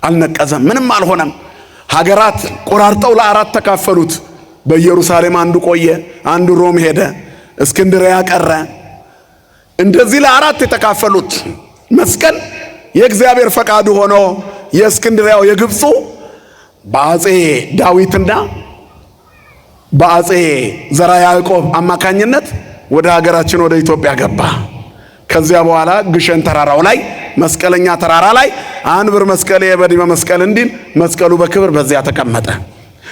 S1: አልነቀዘም፣ ምንም አልሆነም። ሀገራት ቆራርጠው ለአራት ተካፈሉት። በኢየሩሳሌም አንዱ ቆየ፣ አንዱ ሮም ሄደ፣ እስክንድርያ ቀረ። እንደዚህ ለአራት የተካፈሉት መስቀል የእግዚአብሔር ፈቃዱ ሆኖ የእስክንድርያው የግብፁ በአጼ ዳዊትና በአጼ ዘራ ያዕቆብ አማካኝነት ወደ ሀገራችን ወደ ኢትዮጵያ ገባ። ከዚያ በኋላ ግሸን ተራራው ላይ መስቀለኛ ተራራ ላይ አንብር መስቀል የበዲመ መስቀል እንዲል መስቀሉ በክብር በዚያ ተቀመጠ።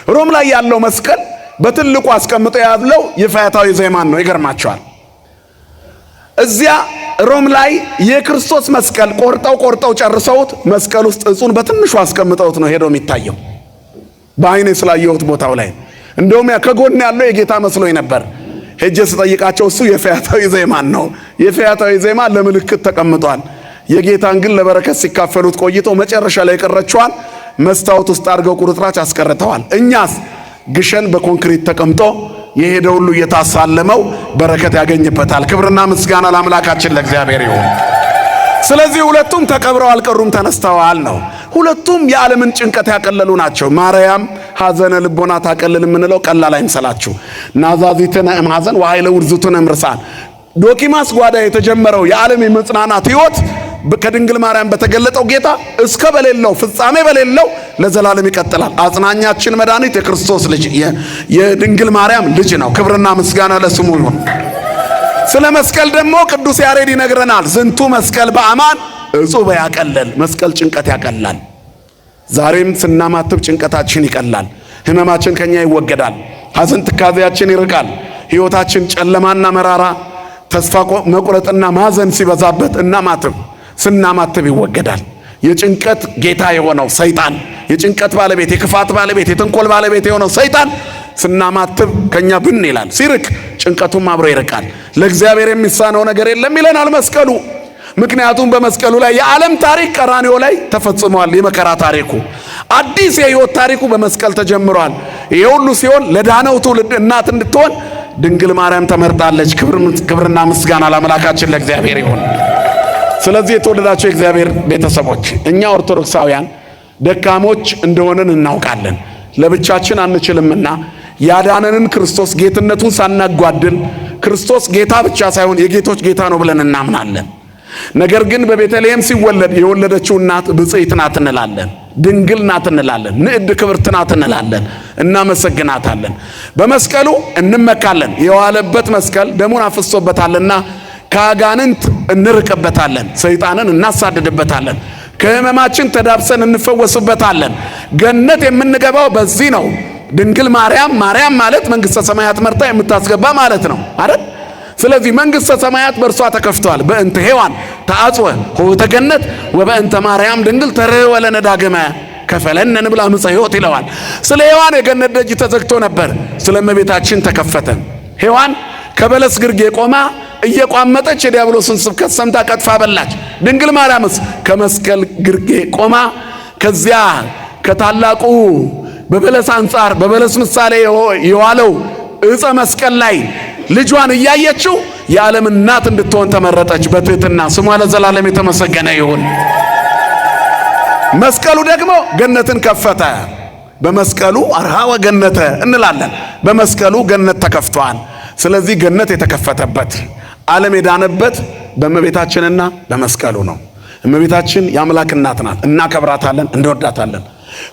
S1: ሮም ላይ ያለው መስቀል በትልቁ አስቀምጦ ያለው የፈያታዊ ዜማን ነው። ይገርማቸዋል። እዚያ ሮም ላይ የክርስቶስ መስቀል ቆርጠው ጨርሰውት መስቀል ውስጥ እጹን በትንሹ አስቀምጠውት ነው ሄዶ የሚታየው። በአይኔ ስላየሁት ቦታው ላይ እንደውም ከጎን ያለው የጌታ መስሎኝ ነበር። ሄጄ ስጠይቃቸው እሱ የፈያታዊ ዜማን ነው። የፈያታዊ ዜማ ለምልክት ተቀምጧል። የጌታን ግን ለበረከት ሲካፈሉት ቆይተው መጨረሻ ላይ የቀረችዋን መስታወት ውስጥ አድርገው ቁርጥራጭ አስቀርተዋል። እኛስ ግሸን በኮንክሪት ተቀምጦ የሄደ ሁሉ እየታሳለመው በረከት ያገኝበታል። ክብርና ምስጋና ለአምላካችን ለእግዚአብሔር ይሁን። ስለዚህ ሁለቱም ተቀብረው አልቀሩም፣ ተነስተዋል ነው። ሁለቱም የዓለምን ጭንቀት ያቀለሉ ናቸው። ማርያም ሐዘነ ልቦና ታቀልል የምንለው ቀላል አይምሰላችሁ። ናዛዚትነ እምሐዘን ወኃይለ ውርዙትነ እምርሳን ዶኪማስ ጓዳ የተጀመረው የዓለም የመጽናናት ሕይወት ከድንግል ማርያም በተገለጠው ጌታ እስከ በሌለው ፍጻሜ በሌለው ለዘላለም ይቀጥላል። አጽናኛችን መድኃኒት የክርስቶስ ልጅ የድንግል ማርያም ልጅ ነው። ክብርና ምስጋና ለስሙ ይሁን። ስለ መስቀል ደግሞ ቅዱስ ያሬድ ይነግረናል። ዝንቱ መስቀል በአማን እጹበ ያቀለል፣ መስቀል ጭንቀት ያቀላል። ዛሬም ስናማትብ ጭንቀታችን ይቀላል፣ ህመማችን ከኛ ይወገዳል፣ ሐዘን ትካዜያችን ይርቃል። ሕይወታችን ጨለማና መራራ ተስፋ መቁረጥና ማዘን ሲበዛበት እናማትብ። ስናማትብ ይወገዳል። የጭንቀት ጌታ የሆነው ሰይጣን፣ የጭንቀት ባለቤት፣ የክፋት ባለቤት፣ የተንኮል ባለቤት የሆነው ሰይጣን ስናማትብ ከኛ ብን ይላል። ሲርቅ ጭንቀቱም አብሮ ይርቃል። ለእግዚአብሔር የሚሳነው ነገር የለም ይለናል መስቀሉ። ምክንያቱም በመስቀሉ ላይ የዓለም ታሪክ ቀራንዮ ላይ ተፈጽሟል። የመከራ ታሪኩ አዲስ የሕይወት ታሪኩ በመስቀል ተጀምሯል። ይሄ ሁሉ ሲሆን ለዳነው ትውልድ እናት እንድትሆን ድንግል ማርያም ተመርጣለች። ክብርና ምስጋና ለአምላካችን ለእግዚአብሔር ይሁን። ስለዚህ የተወደዳቸው የእግዚአብሔር ቤተሰቦች እኛ ኦርቶዶክሳውያን ደካሞች እንደሆነን እናውቃለን። ለብቻችን አንችልምና ያዳነንን ክርስቶስ ጌትነቱን ሳናጓድል ክርስቶስ ጌታ ብቻ ሳይሆን የጌቶች ጌታ ነው ብለን እናምናለን። ነገር ግን በቤተልሔም ሲወለድ የወለደችው እናት ብፅዕት ናት እንላለን፣ ድንግል ናት እንላለን፣ ንዕድ ክብርት ናት እንላለን፣ እናመሰግናታለን። በመስቀሉ እንመካለን። የዋለበት መስቀል ደሙን አፍሶበታልና ከአጋንንት እንርቅበታለን፣ ሰይጣንን እናሳድድበታለን፣ ከሕመማችን ተዳብሰን እንፈወስበታለን። ገነት የምንገባው በዚህ ነው። ድንግል ማርያም ማለት መንግሥተ ሰማያት መርታ የምታስገባ ማለት ነው አይደል? ስለዚህ መንግሥተ ሰማያት በእርሷ ተከፍተዋል። በእንተ ሔዋን ተአጽወ ኆኅተ ገነት ወበእንተ ማርያም ድንግል ተርኅወ ለነ ዳግመ ከፈለነ ንብላ ምፀ ሕይወት ይለዋል። ስለ ሔዋን የገነት ደጅ ተዘግቶ ነበር፣ ስለ እመቤታችን ተከፈተ። ሔዋን ከበለስ ግርጌ ቆማ እየቋመጠች የዲያብሎስን ስብከት ሰምታ ቀጥፋ በላች። ድንግል ማርያምስ ከመስቀል ግርጌ ቆማ ከዚያ ከታላቁ በበለስ አንጻር በበለስ ምሳሌ የዋለው ዕፀ መስቀል ላይ ልጇን እያየችው የዓለም እናት እንድትሆን ተመረጠች በትህትና። ስሟ ለዘላለም የተመሰገነ ይሁን። መስቀሉ ደግሞ ገነትን ከፈተ። በመስቀሉ አርሃወ ገነተ እንላለን። በመስቀሉ ገነት ተከፍቷል። ስለዚህ ገነት የተከፈተበት ዓለም የዳነበት በእመቤታችንና በመስቀሉ ነው። እመቤታችን የአምላክ እናት ናት። እናከብራታለን፣ እንወዳታለን።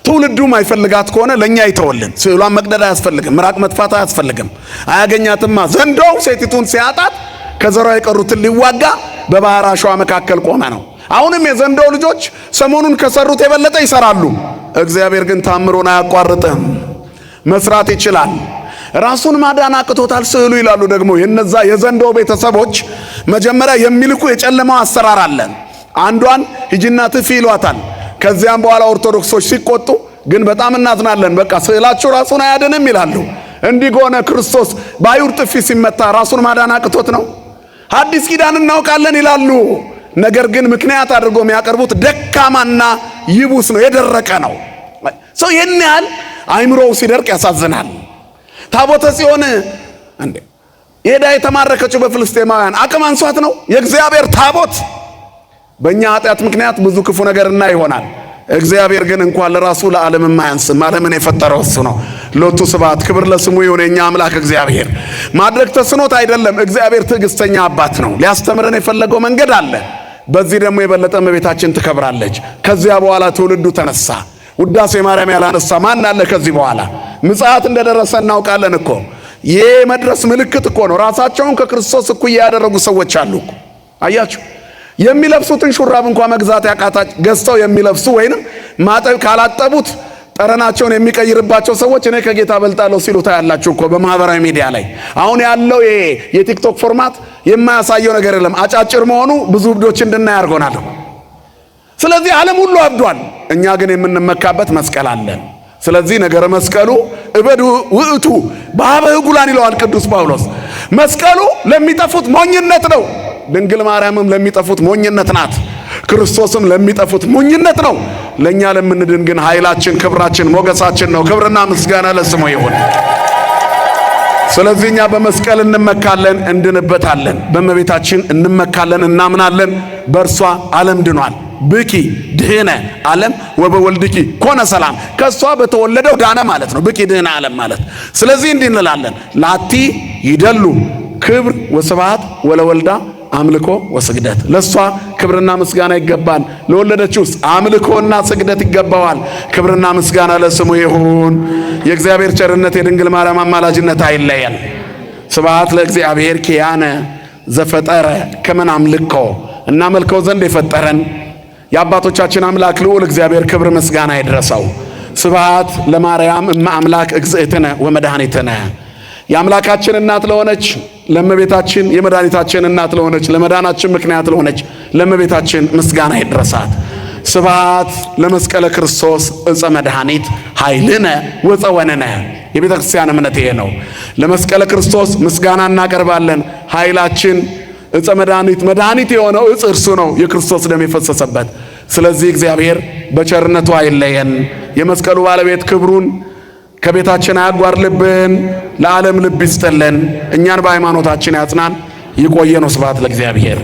S1: ትውልዱ ማይፈልጋት ከሆነ ለኛ ይተወልን። ስዕሏን መቅደድ አያስፈልግም፣ ምራቅ መጥፋት አያስፈልግም። አያገኛትማ። ዘንዶው ሴቲቱን ሲያጣት ከዘሯ የቀሩትን ሊዋጋ በባህር አሸዋ መካከል ቆመ ነው። አሁንም የዘንዶው ልጆች ሰሞኑን ከሰሩት የበለጠ ይሰራሉ። እግዚአብሔር ግን ታምሩን አያቋርጥም፣ መስራት ይችላል። ራሱን ማዳን አቅቶታል ስዕሉ ይላሉ። ደግሞ የነዛ የዘንዶው ቤተሰቦች መጀመሪያ የሚልኩ የጨለማው አሰራር አለ። አንዷን ሂጂና ትፊ ይሏታል። ከዚያም በኋላ ኦርቶዶክሶች ሲቆጡ ግን በጣም እናዝናለን፣ በቃ ስዕላችሁ ራሱን አያድንም ይላሉ። እንዲህ ከሆነ ክርስቶስ በአይሁድ ጥፊ ሲመታ ራሱን ማዳን አቅቶት ነው? ሐዲስ ኪዳን እናውቃለን ይላሉ። ነገር ግን ምክንያት አድርጎ የሚያቀርቡት ደካማና ይቡስ ነው፣ የደረቀ ነው። ሰው ይህን ያህል አይምሮው ሲደርቅ ያሳዝናል። ታቦተ ጽዮን እንዴ ሄዳ የተማረከችው በፍልስጤማውያን አቅም አንሷት ነው? የእግዚአብሔር ታቦት በእኛ ኃጢአት ምክንያት ብዙ ክፉ ነገርና ይሆናል። እግዚአብሔር ግን እንኳን ለራሱ ለዓለምም አያንስም። ዓለምን የፈጠረው እሱ ነው። ሎቱ ስብሐት፣ ክብር ለስሙ ይሁን። የኛ አምላክ እግዚአብሔር ማድረግ ተስኖት አይደለም። እግዚአብሔር ትዕግስተኛ አባት ነው። ሊያስተምረን የፈለገው መንገድ አለ። በዚህ ደግሞ የበለጠ እመቤታችን ትከብራለች። ከዚያ በኋላ ትውልዱ ተነሳ። ውዳሴ ማርያም ያላነሳ ማን አለ? ከዚህ በኋላ ምጽአት እንደደረሰ እናውቃለን እኮ። ይህ መድረስ ምልክት እኮ ነው። ራሳቸውን ከክርስቶስ እኩያ ያደረጉ ሰዎች አሉ እኮ። አያችሁ፣ የሚለብሱትን ሹራብ እንኳን መግዛት ያቃታች ገዝተው የሚለብሱ ወይንም ማጠብ ካላጠቡት ጠረናቸውን የሚቀይርባቸው ሰዎች እኔ ከጌታ በልጣለሁ ሲሉ ታያላችሁ እኮ በማህበራዊ ሚዲያ ላይ። አሁን ያለው የቲክቶክ ፎርማት የማያሳየው ነገር የለም። አጫጭር መሆኑ ብዙ እብዶች እንድናይ አድርጎናል። ስለዚህ ዓለም ሁሉ አብዷል። እኛ ግን የምንመካበት መስቀል አለን። ስለዚህ ነገረ መስቀሉ እበድ ውእቱ በኀበ ሕጉላን ይለዋል ቅዱስ ጳውሎስ። መስቀሉ ለሚጠፉት ሞኝነት ነው። ድንግል ማርያምም ለሚጠፉት ሞኝነት ናት። ክርስቶስም ለሚጠፉት ሞኝነት ነው። ለኛ ለምንድን ግን ኃይላችን፣ ክብራችን፣ ሞገሳችን ነው። ክብርና ምስጋና ለስሙ ይሁን። ስለዚህ እኛ በመስቀል እንመካለን፣ እንድንበታለን። በእመቤታችን እንመካለን፣ እናምናለን። በእርሷ ዓለም ድኗል። ብኪ ድህነ ዓለም ወበወልድኪ ኮነ ሰላም። ከሷ በተወለደው ዳነ ማለት ነው። ብኪ ድህነ ዓለም ማለት። ስለዚህ እንዲህ እንላለን፣ ላቲ ይደሉ ክብር ወስብሐት ወለወልዳ አምልኮ ወስግደት። ለሷ ክብርና ምስጋና ይገባል። ለወለደችውስ አምልኮና ስግደት ይገባዋል። ክብርና ምስጋና ለስሙ ይሁን። የእግዚአብሔር ቸርነት የድንግል ማርያም አማላጅነት አይለየን። ስብሐት ለእግዚአብሔር ኪያነ ዘፈጠረ ከመን አምልኮ። እናመልከው ዘንድ የፈጠረን የአባቶቻችን አምላክ ልዑል እግዚአብሔር ክብር ምስጋና ይድረሰው። ስብሐት ለማርያም እመ አምላክ እግዝእትነ ወመድኃኒትነ። የአምላካችን እናት ለሆነች ለእመቤታችን፣ የመድኃኒታችን እናት ለሆነች ለመዳናችን ምክንያት ለሆነች ለእመቤታችን ምስጋና ይድረሳት። ስብሐት ለመስቀለ ክርስቶስ ዕፀ መድኃኒት ኃይልነ ወፀወንነ። የቤተ ክርስቲያን እምነት ይሄ ነው። ለመስቀለ ክርስቶስ ምስጋና እናቀርባለን። ኃይላችን ዕፀ መድኃኒት የሆነው ዕፅ እርሱ ነው፣ የክርስቶስ ደም የፈሰሰበት። ስለዚህ እግዚአብሔር በቸርነቱ አይለየን። የመስቀሉ ባለቤት ክብሩን ከቤታችን አያጓድልብን። ለዓለም ልብ ይስጥልን። እኛን በሃይማኖታችን ያጽናን። ይቆየን። ስብሐት ለእግዚአብሔር።